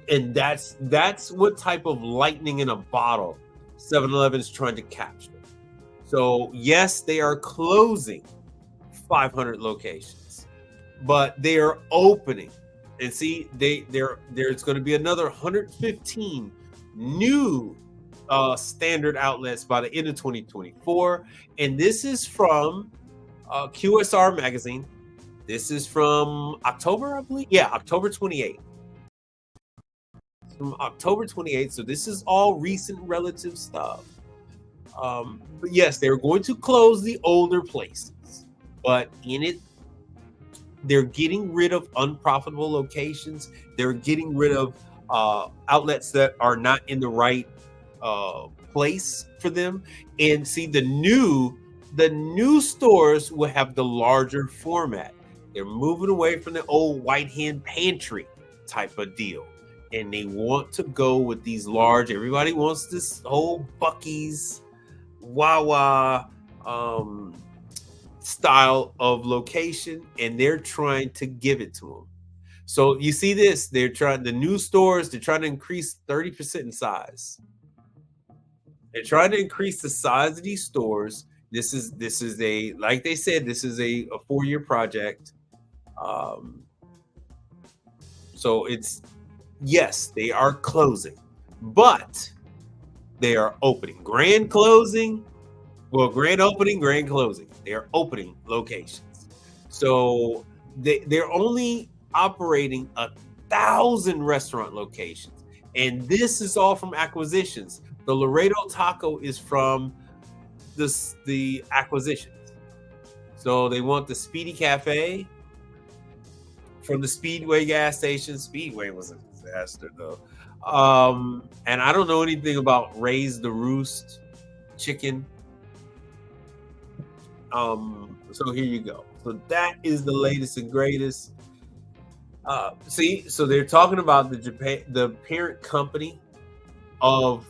And that's what type of lightning in a bottle 7-Eleven is trying to capture. So yes, they are closing 500 locations, but they are opening. And see, there's going to be another 115 new standard outlets by the end of 2024. And this is from QSR Magazine. This is from October, I believe. Yeah, October 28th. From October 28th. So this is all recent relative stuff. But yes, they're going to close the older places. But in it, they're getting rid of unprofitable locations. They're getting rid of outlets that are not in the right place for them. And see, the new stores will have the larger format. They're moving away from the old white hen pantry type of deal. And they want to go with these large, everybody wants this whole Buc-ee's, Wawa style of location, and they're trying to give it to them. So you see this, the new stores, they're trying to increase 30% in size. They're trying to increase the size of these stores. This is like they said, this is a 4-year project. So it's, yes, they are closing, but they are opening. Grand opening, grand closing. They are opening locations. So they're only operating 1,000 restaurant locations. And this is all from acquisitions. The Laredo Taco is from the acquisitions. So they want the Speedy Cafe from the Speedway gas station. Speedway was a disaster though. And I don't know anything about Raise the Roost chicken. So here you go. So that is the latest and greatest. So they're talking about the parent company of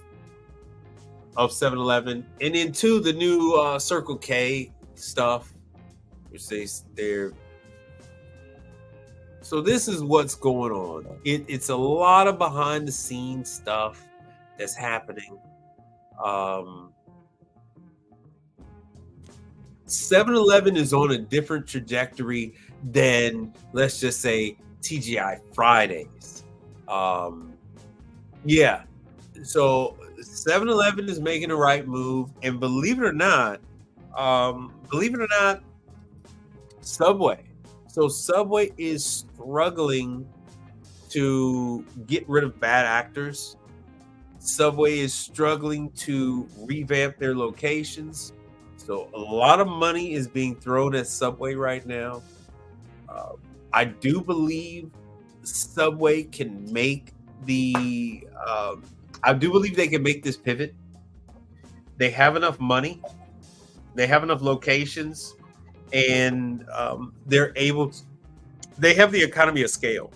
7-Eleven, and into the new Circle K stuff, which they're. So this is what's going on. It's a lot of behind the scenes stuff that's happening. 7-Eleven is on a different trajectory than, let's just say, TGI Fridays. Yeah. So 7-Eleven is making the right move, and believe it or not, Subway. So Subway is struggling to get rid of bad actors. Subway is struggling to revamp their locations. So a lot of money is being thrown at Subway right now. I do believe Subway can make I do believe they can make this pivot. They have enough money. They have enough locations, and they're able to. They have the economy of scale.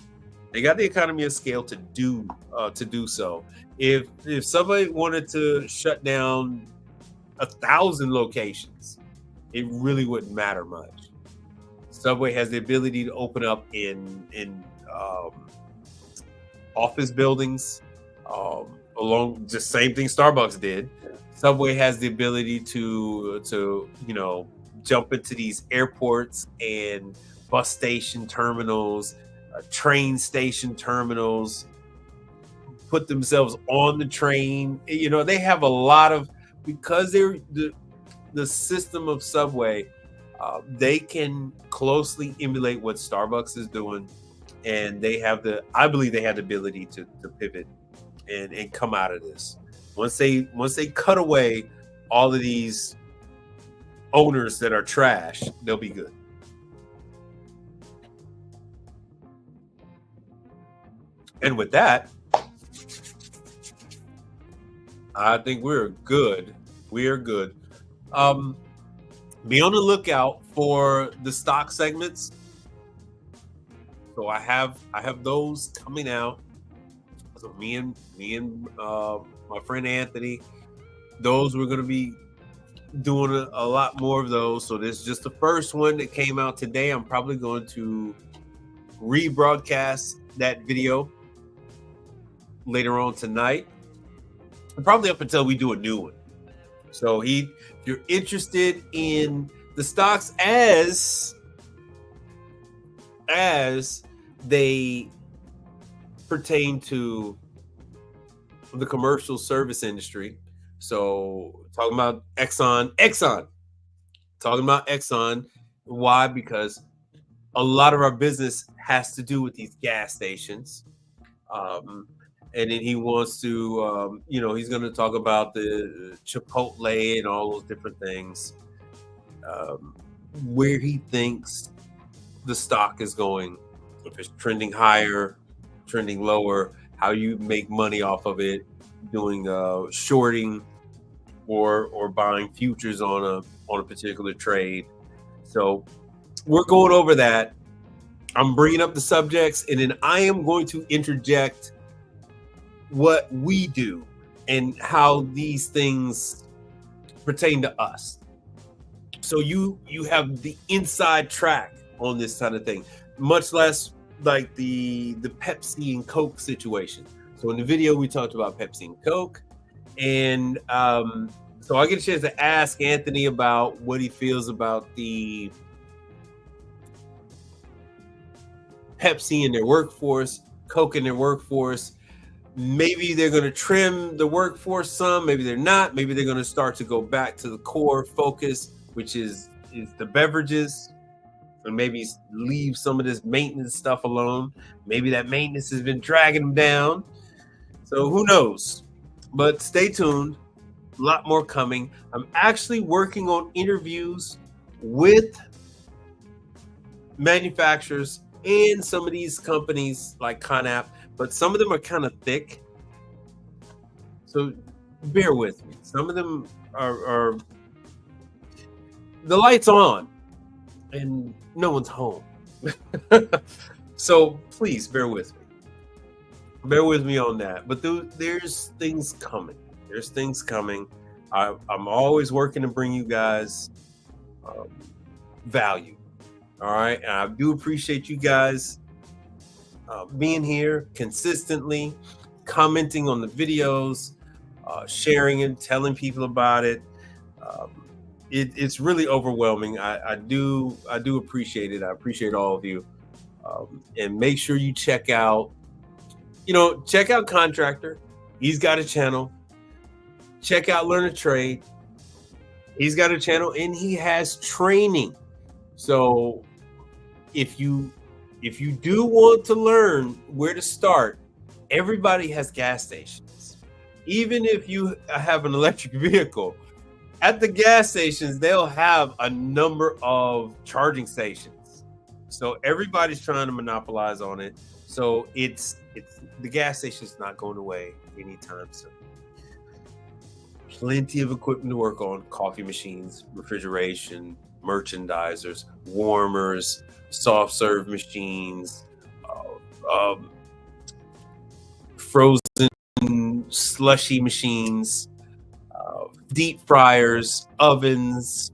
They got the economy of scale to do so. If Subway wanted to shut down 1,000 locations, it really wouldn't matter much. Subway has the ability to open up in office buildings, along the same thing Starbucks did. Subway has the ability to jump into these airports and bus station terminals, train station terminals, put themselves on the train. They have a lot of, because they're the system of Subway, they can closely emulate what Starbucks is doing, and I believe they have the ability to pivot and come out of this. Once they cut away all of these owners that are trash, they'll be good. And with that, I think we're good. We are good. Be on the lookout for the stock segments. So I have those coming out. So me and my friend Anthony, those we're going to be doing a lot more of those. So this is just the first one that came out today. I'm probably going to rebroadcast that video later on tonight, and probably up until we do a new one. So if you're interested in the stocks as they pertain to the commercial service industry. So talking about Exxon. Talking about Exxon. Why? Because a lot of our business has to do with these gas stations. And then he wants to, he's going to talk about the Chipotle and all those different things, where he thinks the stock is going, if it's trending higher, trending lower, how you make money off of it, doing shorting or buying futures on a particular trade. So we're going over that. I'm bringing up the subjects, and then I am going to interject what we do and how these things pertain to us. So you have the inside track on this kind of thing, much less like the Pepsi and Coke situation. So in the video we talked about Pepsi and Coke, and so I get a chance to ask Anthony about what he feels about the Pepsi in their workforce, Coke in their workforce. Maybe they're going to trim the workforce some, maybe they're not. Maybe they're going to start to go back to the core focus, which is the beverages, and maybe leave some of this maintenance stuff alone. Maybe that maintenance has been dragging them down. So who knows? But stay tuned. A lot more coming. I'm actually working on interviews with manufacturers and some of these companies like Conap, but some of them are kind of thick. So bear with me. Some of them are the lights on and no one's home. So please bear with me. Bear with me on that. But there's things coming. There's things coming. I'm always working to bring you guys value. All right. And I do appreciate you guys being here consistently, commenting on the videos, sharing it, telling people about it. It's really overwhelming. I do appreciate it. I appreciate all of you. And make sure you check out Contractor. He's got a channel. Check out Learn a Trade. He's got a channel and he has training. So if you do want to learn where to start, everybody has gas stations. Even if you have an electric vehicle, at the gas stations, they'll have a number of charging stations. So everybody's trying to monopolize on it. So it's the gas station's not going away anytime soon. Plenty of equipment to work on: coffee machines, refrigeration, merchandisers, warmers, soft serve machines, frozen slushy machines, deep fryers, ovens,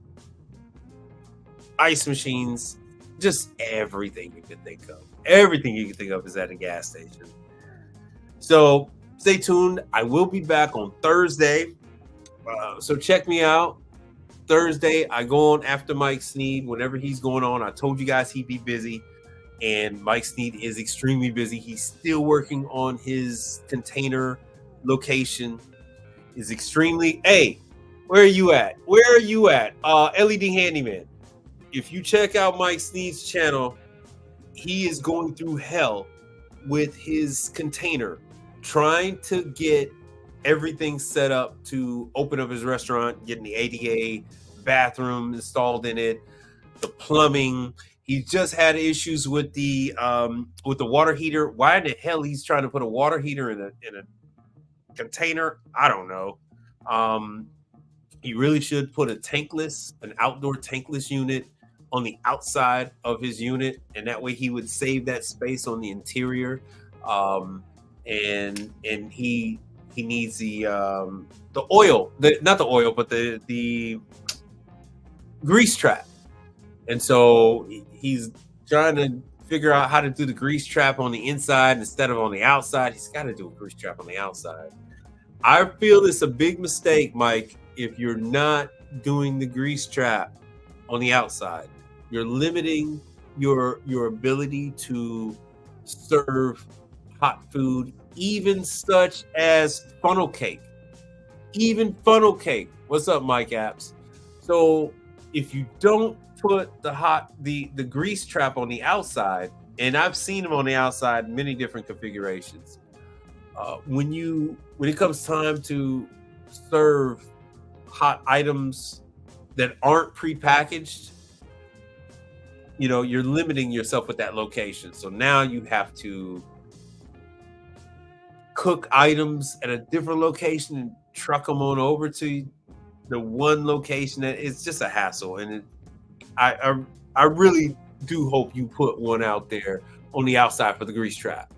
ice machines, just everything you can think of. Everything you can think of is at a gas station. So stay tuned. I will be back on Thursday. So check me out. Thursday, I go on after Mike Sneed whenever he's going on. I told you guys he'd be busy, and Mike Sneed is extremely busy. He's still working on his container location. Is extremely. Hey, where are you at? Where are you at? LED Handyman. If you check out Mike Sneed's channel, he is going through hell with his container, trying to get everything set up to open up his restaurant, getting the ADA bathroom installed in it, the plumbing. He just had issues with the water heater. Why in the hell he's trying to put a water heater in a container? I don't know. He really should put an outdoor tankless unit on the outside of his unit, and that way he would save that space on the interior. And he needs the oil, not the oil, but the grease trap. And so he's trying to figure out how to do the grease trap on the inside instead of on the outside. He's got to do a grease trap on the outside. I feel it's a big mistake, Mike, if you're not doing the grease trap on the outside. You're limiting your ability to serve hot food, even such as funnel cake. Even funnel cake. What's up, Mike Apps? So if you don't put the grease trap on the outside, and I've seen them on the outside, many different configurations. When it comes time to serve hot items that aren't prepackaged, you're limiting yourself with that location. So now you have to cook items at a different location and truck them on over to the one location. That it's just a hassle. And I really do hope you put one out there on the outside for the grease trap.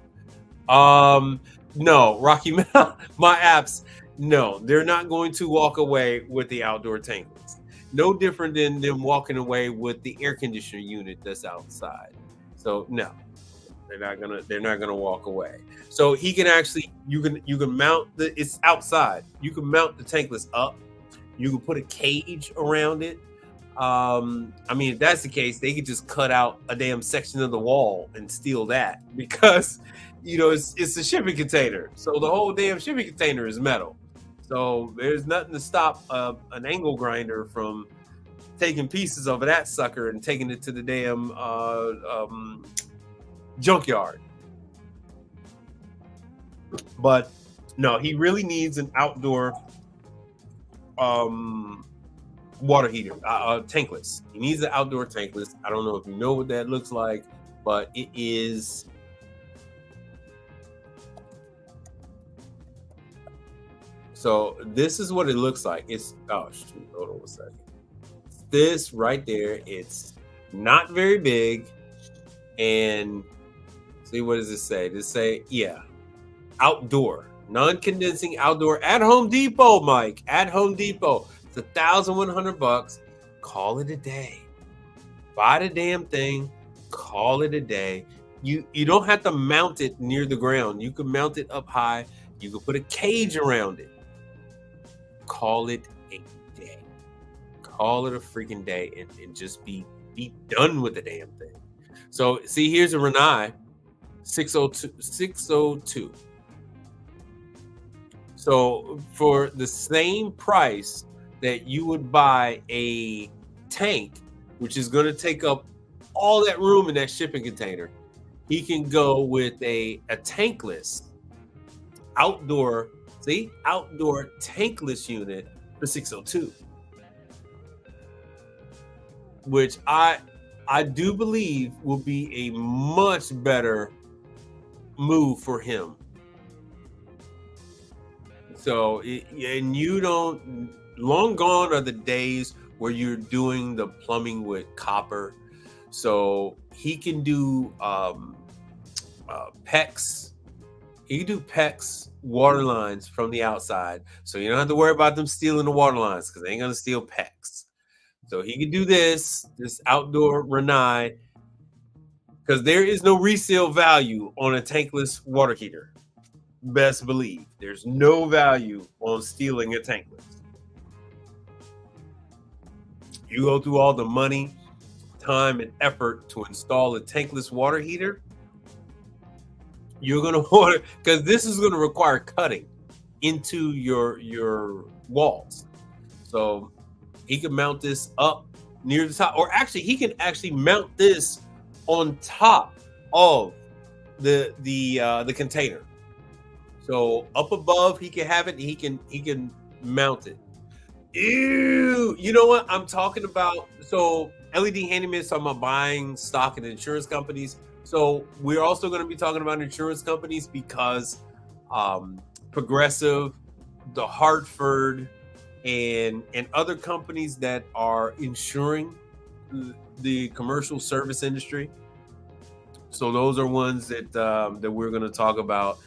No, Rocky Mountain, my apps, no, they're not going to walk away with the outdoor tankless. No different than them walking away with the air conditioner unit that's outside. So no, they're not gonna walk away. So he can actually, you can mount it's outside. You can mount the tankless up. You can put a cage around it. If that's the case, they could just cut out a damn section of the wall and steal that, because it's a shipping container. So the whole damn shipping container is metal. So there's nothing to stop an angle grinder from taking pieces of that sucker and taking it to the damn junkyard. But no, he really needs an outdoor water heater, tankless. He needs an outdoor tankless. I don't know if you know what that looks like, but it is. So this is what it looks like. It's, oh shoot, hold on a second. This right there, it's not very big. And see, what does it say? Does it say, yeah, outdoor, non-condensing outdoor at Home Depot, Mike, at Home Depot. It's $1,100. Call it a day. Buy the damn thing. Call it a day. You don't have to mount it near the ground. You can mount it up high. You can put a cage around it. Call it a day. Call it a freaking day and just be done with the damn thing. So see, here's a Rinnai 602. So for the same price that you would buy a tank, which is going to take up all that room in that shipping container, he can go with a tankless outdoor tankless unit for 602, which I do believe will be a much better move for him. So, and you don't, long gone are the days where you're doing the plumbing with copper. So he can do PEX. He can do PEX water lines from the outside. So you don't have to worry about them stealing the water lines because they ain't going to steal PEX. So he can do this outdoor Rinnai, because there is no resale value on a tankless water heater. Best believe there's no value on stealing a tankless. You go through all the money, time, and effort to install a tankless water heater, you're going to want it, because this is going to require cutting into your walls. So he can mount this up near the top, or actually he can actually mount this on top of the container. So up above, he can have it. He can mount it. Ew! You know what I'm talking about? So LED Handyman is talking about buying stock in insurance companies. So we're also going to be talking about insurance companies because Progressive, the Hartford, and other companies that are insuring the commercial service industry. So those are ones that that we're going to talk about,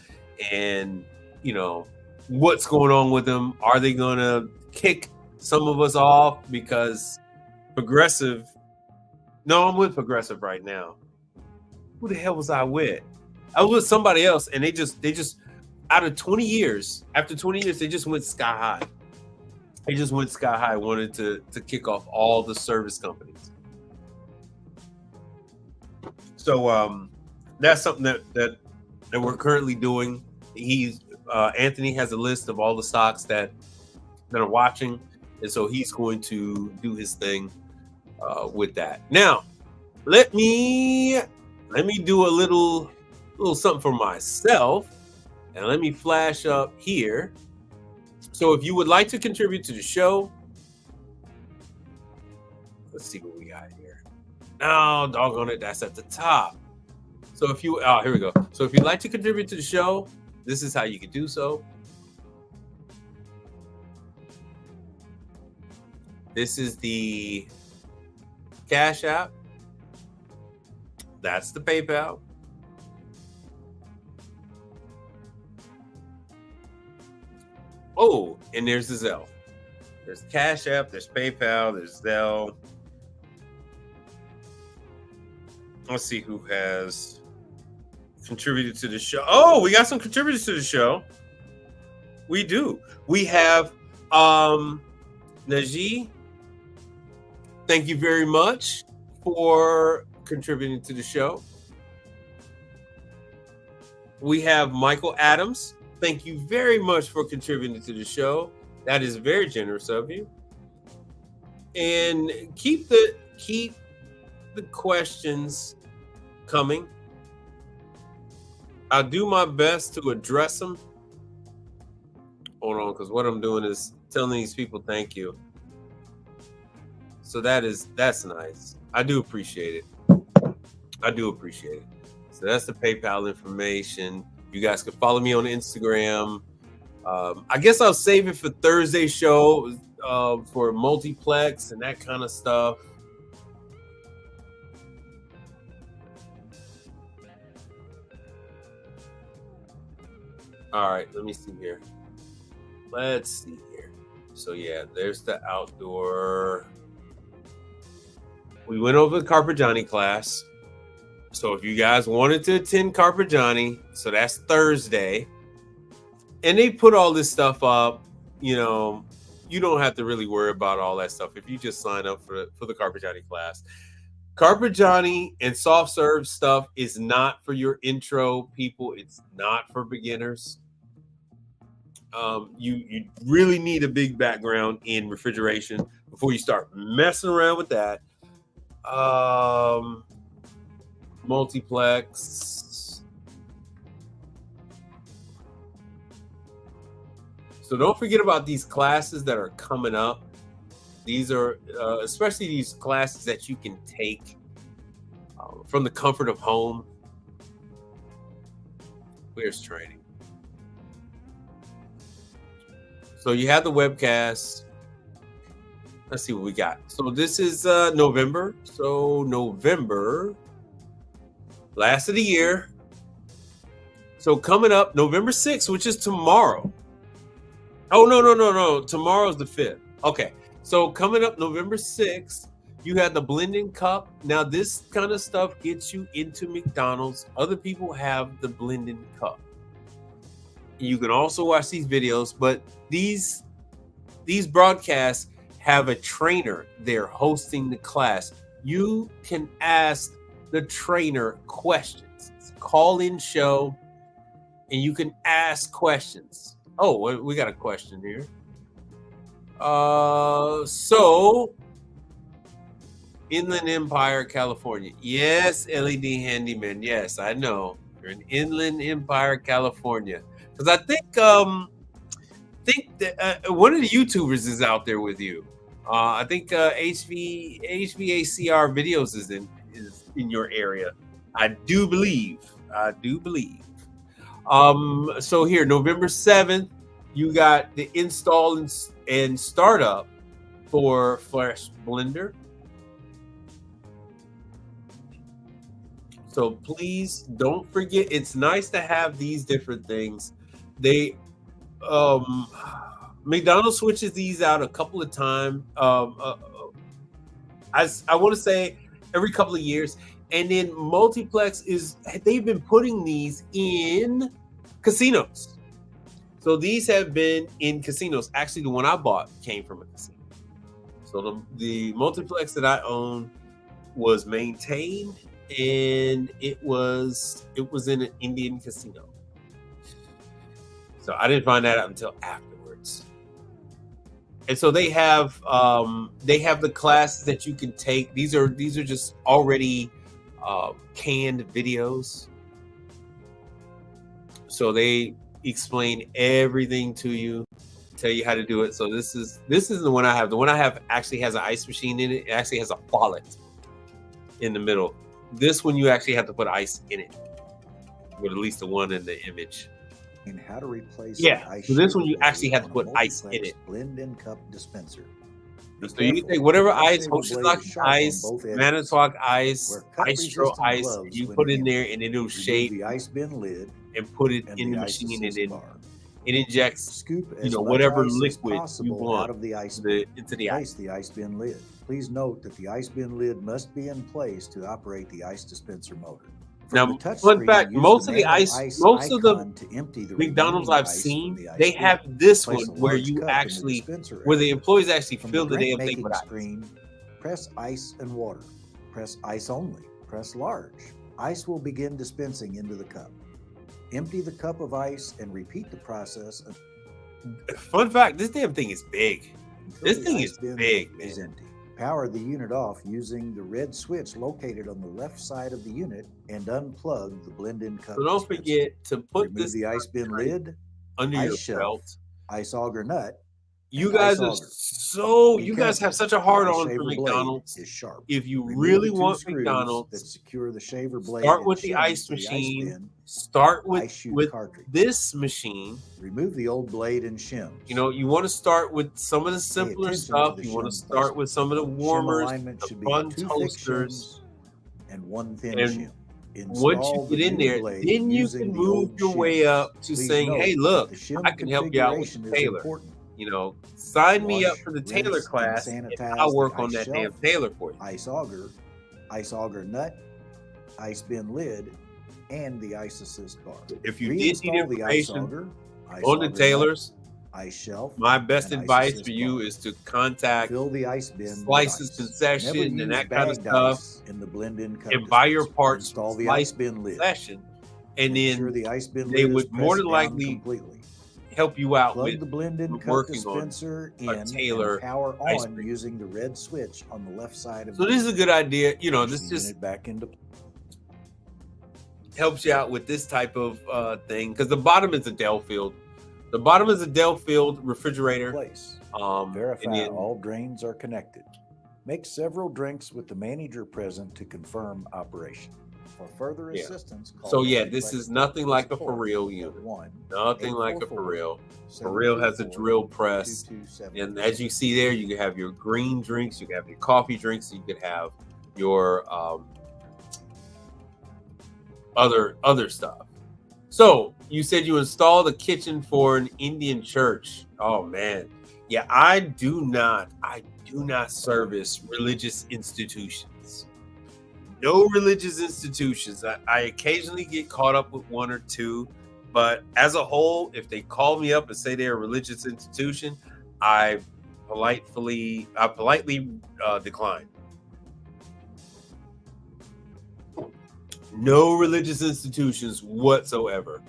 and you know what's going on with them. Are they going to kick some of us off because Progressive? No, I'm with Progressive right now. Who the hell was I with? I was with somebody else, and they just out of 20 years, after 20 years, they just went sky high. They just went sky high, wanted to kick off all the service companies. So that's something that we're currently doing. Anthony has a list of all the stocks that are watching, and so he's going to do his thing with that. Now, let me do a little something for myself, and let me flash up here. So if you would like to contribute to the show, let's see what we got here. Oh, doggone it, that's at the top. So if you, here we go. So if you'd like to contribute to the show, this is how you can do so. This is the Cash App. That's the PayPal. Oh, and there's the Zelle. There's Cash App, there's PayPal, there's Zelle. Let's see who has contributed to the show. Oh, we got some contributors to the show. We do. We have Najee. Thank you very much for contributing to the show. We have Michael Adams. Thank you very much for contributing to the show. That is very generous of you. And keep the questions coming. I'll do my best to address them. Hold on, because what I'm doing is telling these people thank you. So that's nice. I do appreciate it. So that's the PayPal information. You guys can follow me on Instagram. I guess I'll save it for Thursday show for multiplex and that kind of stuff. All right, let me see here. Let's see here. So yeah, there's the outdoor. We went over the Carpigiani class. So if you guys wanted to attend Carpigiani, so that's Thursday. And they put all this stuff up, you know, you don't have to really worry about all that stuff if you just sign up for the Carpigiani class. Carpigiani and soft serve stuff is not for your intro people. It's not for beginners. You really need a big background in refrigeration before you start messing around with that. Multiplex. So don't forget about these classes that are coming up. These are especially these classes that you can take from the comfort of home. Where's training? So you have the webcast. Let's see what we got. So this is November. So November, last of the year. So coming up November 6th, which is tomorrow. Oh, no. Tomorrow's the 5th. Okay. So coming up November 6th, you have the blending cup. Now this kind of stuff gets you into McDonald's. Other people have the blending cup. You can also watch these videos, but these broadcasts have a trainer there hosting the class. You can ask the trainer questions. It's a call-in show, and you can ask questions. Oh, we got a question here. So Inland Empire, California. Yes, LED Handyman. Yes, I know. You're in Inland Empire, California. Because I think that one of the YouTubers is out there with you. I think HVACR videos is in your area. I do believe. So here, November 7th, you got the install and startup for Flash Blender. So please don't forget, it's nice to have these different things. They McDonald's switches these out a couple of times. I want to say every couple of years. And then Multiplex they've been putting these in casinos. So these have been in casinos. Actually, the one I bought came from a casino. So the Multiplex that I own was maintained, and it was in an Indian casino. So I didn't find that out until afterwards. And so they have the classes that you can take. These are just already canned videos. So they explain everything to you, tell you how to do it. So this is the one I have. The one I have actually has an ice machine in it. It actually has a faucet in the middle. This one you actually have to put ice in it, with at least the one in the image. And how to replace ice. So this one you actually have to put ice in it. Blend-in cup dispenser. So you can take whatever ice, Oceanlock ice, Manitowoc ice, Istro ice, you put in there, and it'll shape the ice bin lid and put it in the machine, and then it injects scoop whatever liquid you want out of the ice into the ice. The ice bin lid. Please note that the ice bin lid must be in place to operate the ice dispenser motor. Now, fun fact, most of the McDonald's I've seen, they have this one where you actually, where the employees actually fill the damn thing with ice. Press ice and water. Press ice only. Press large. Ice will begin dispensing into the cup. Empty the cup of ice and repeat the process. Fun fact, this damn thing is big. This thing is big, man. Is empty. Power the unit off using the red switch located on the left side of the unit and unplug the blend-in cup. So don't forget to put the ice bin lid under your shelf, belt, ice auger nut, You And guys ice are auger. so Be you guys have careful. such a hard The ice on shaver for blade McDonald's. is sharp. If you Remove really the two want screws that McDonald's, secure the shaver blade start and with the shims ice to the ice machine. bin Start and ice chute with cartridge. this machine. Remove the old blade and shims. You know, you want to start with some of the simpler attention to stuff. the You want to shim start with some of the Shim warmers, alignment the should be fun 2 thick toasters. shims and 1 thin And shim. once you Install get the in new there, blade then you using can the move old your way shims. up to Please saying, note "Hey, that look, the shim I can help you out with configuration the is Taylor. important. You know, sign me up Wash, for the rinse, Taylor and class, and sanitize I'll the work on ice that damn shelf, Taylor for you." ice auger nut, ice bin lid, and the ice assist bar. If you did need Reinstall the ice information auger, ice on the auger nut, Taylors, ice shelf, my best and ice advice assist for you bar. is to contact Fill the ice bin with Slices ice. Concession Never and use that kind of bagged stuff, ice in the blend-in cup and buy your dispenser. parts Install from the ice Slices bin lid. Concession, and Make then sure the ice bin they lid is would more pressed than down likely completely. help you out Plug with the blend-in cup working on dispenser a in Taylor and power ice on cream. using the red switch on the left side of So the this is a good idea. You know, push this the just unit back into helps you out with this type of thing because the bottom is a Delfield. The bottom is a Delfield refrigerator. place. And Verify then all drains are connected. Make several drinks with the manager present to confirm operation. For further Yeah. assistance, call So yeah, Mary this Flex is nothing like a for support real at unit. 1 Nothing like a for 844 real. For real has a drill press. 2273. And as you see there, you can have your green drinks, you can have your coffee drinks, you could have your other stuff. So you said you installed a kitchen for an Indian church. Oh man. Yeah, I do not service religious institutions. No religious institutions. I occasionally get caught up with one or two, but as a whole, if they call me up and say they're a religious institution, I politely decline. No religious institutions whatsoever.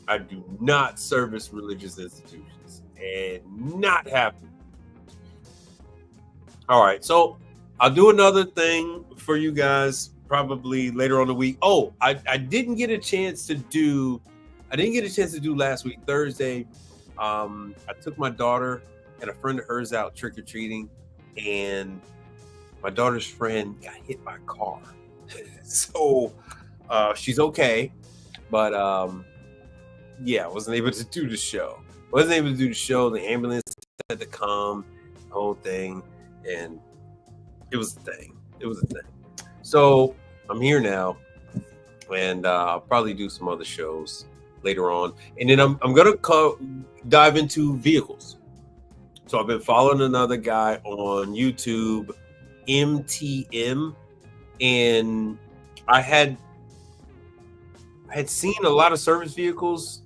I do not service religious institutions and not happy. All right, so I'll do another thing for you guys probably later on the week. Oh, I didn't get a chance to do last week, Thursday. I took my daughter and a friend of hers out trick-or-treating, and my daughter's friend got hit by a car. So she's okay, but yeah, wasn't able to do the show. The ambulance had to come, the whole thing, and it was a thing. So I'm here now, and I'll probably do some other shows later on, and then I'm gonna dive into vehicles. So I've been following another guy on YouTube, MTM, and I had seen a lot of service vehicles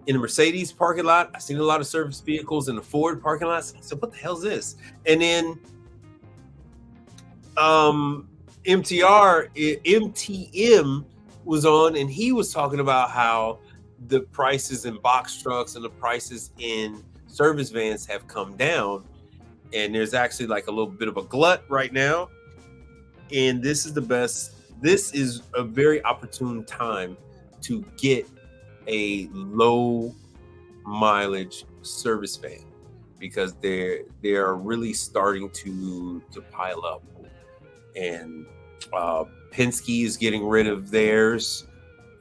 in the Mercedes parking lot. I seen a lot of service vehicles in the Ford parking lot. So I said, what the hell is this? And then MTM was on, and he was talking about how the prices in box trucks and the prices in service vans have come down, and there's actually like a little bit of a glut right now, and this is a very opportune time to get a low mileage service van because they're really starting to pile up, and Penske is getting rid of theirs,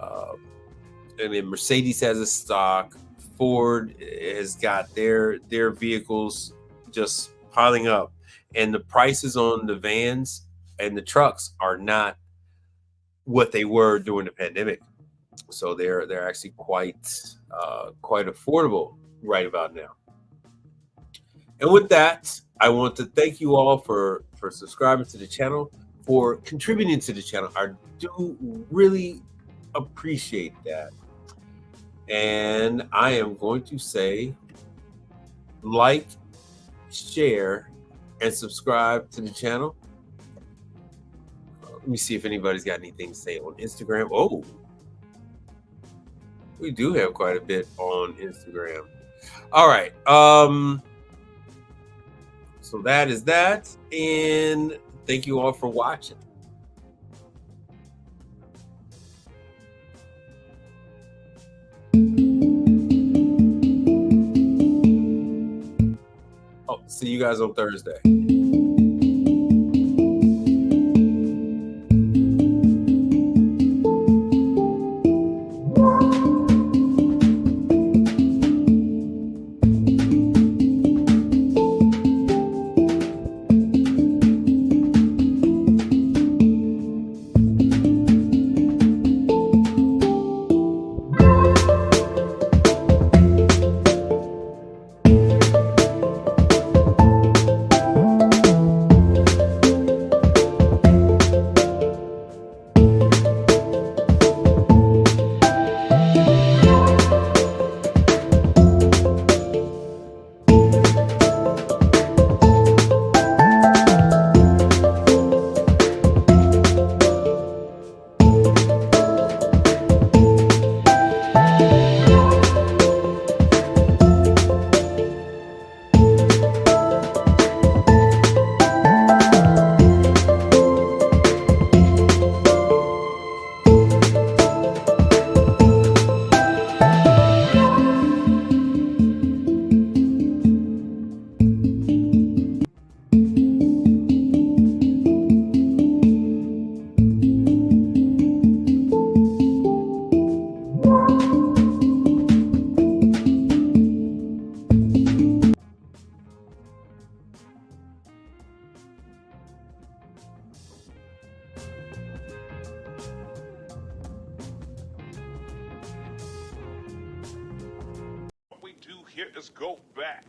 and then Mercedes has a stock. Ford has got their vehicles just piling up, and the prices on the vans and the trucks are not what they were during the pandemic. So they're actually quite affordable right about now. And with that, I want to thank you all for subscribing to the channel, for contributing to the channel. I do really appreciate that. And I am going to say like, share, and subscribe to the channel. Let me see if anybody's got anything to say on Instagram. Oh, we do have quite a bit on Instagram. All right. So that is that. And thank you all for watching. See you guys on Thursday. Here is go back.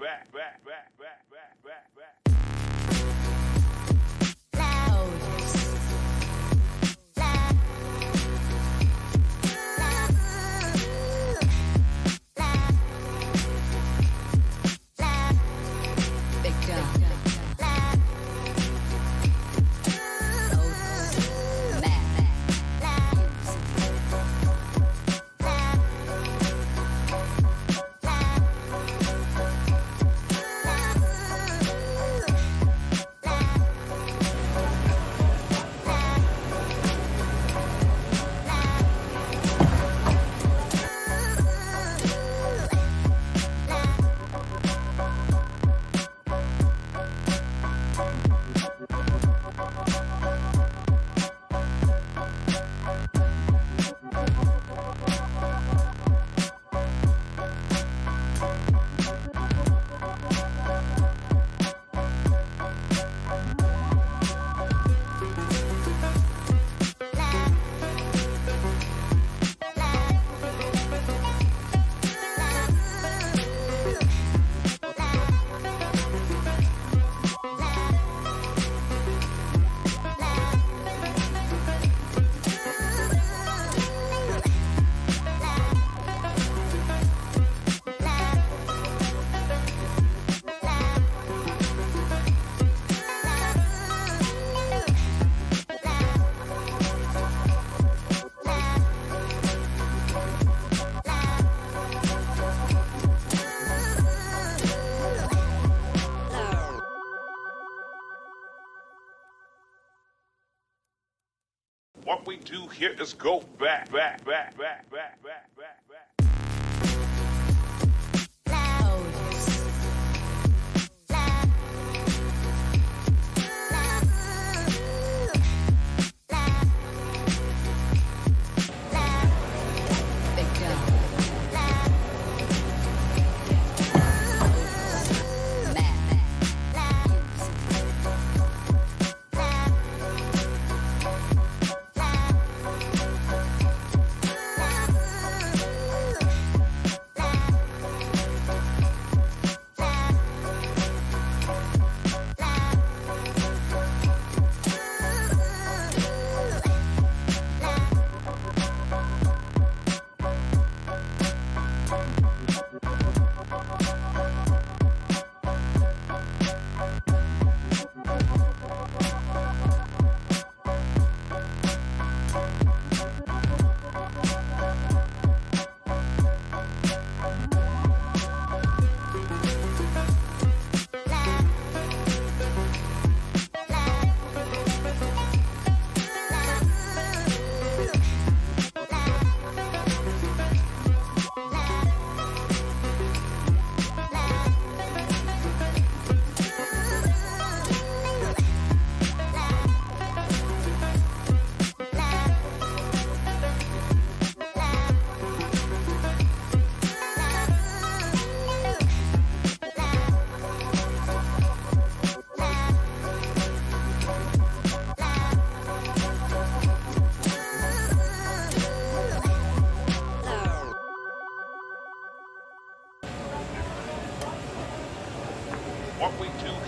What we do here is go back.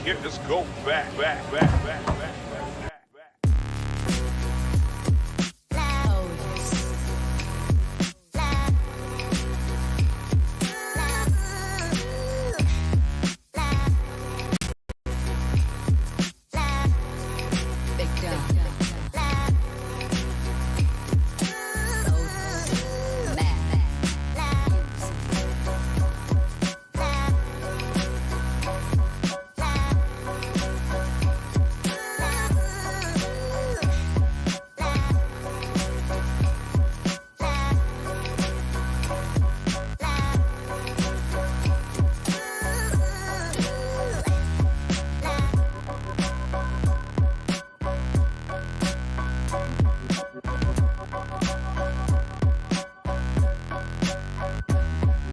here is go back.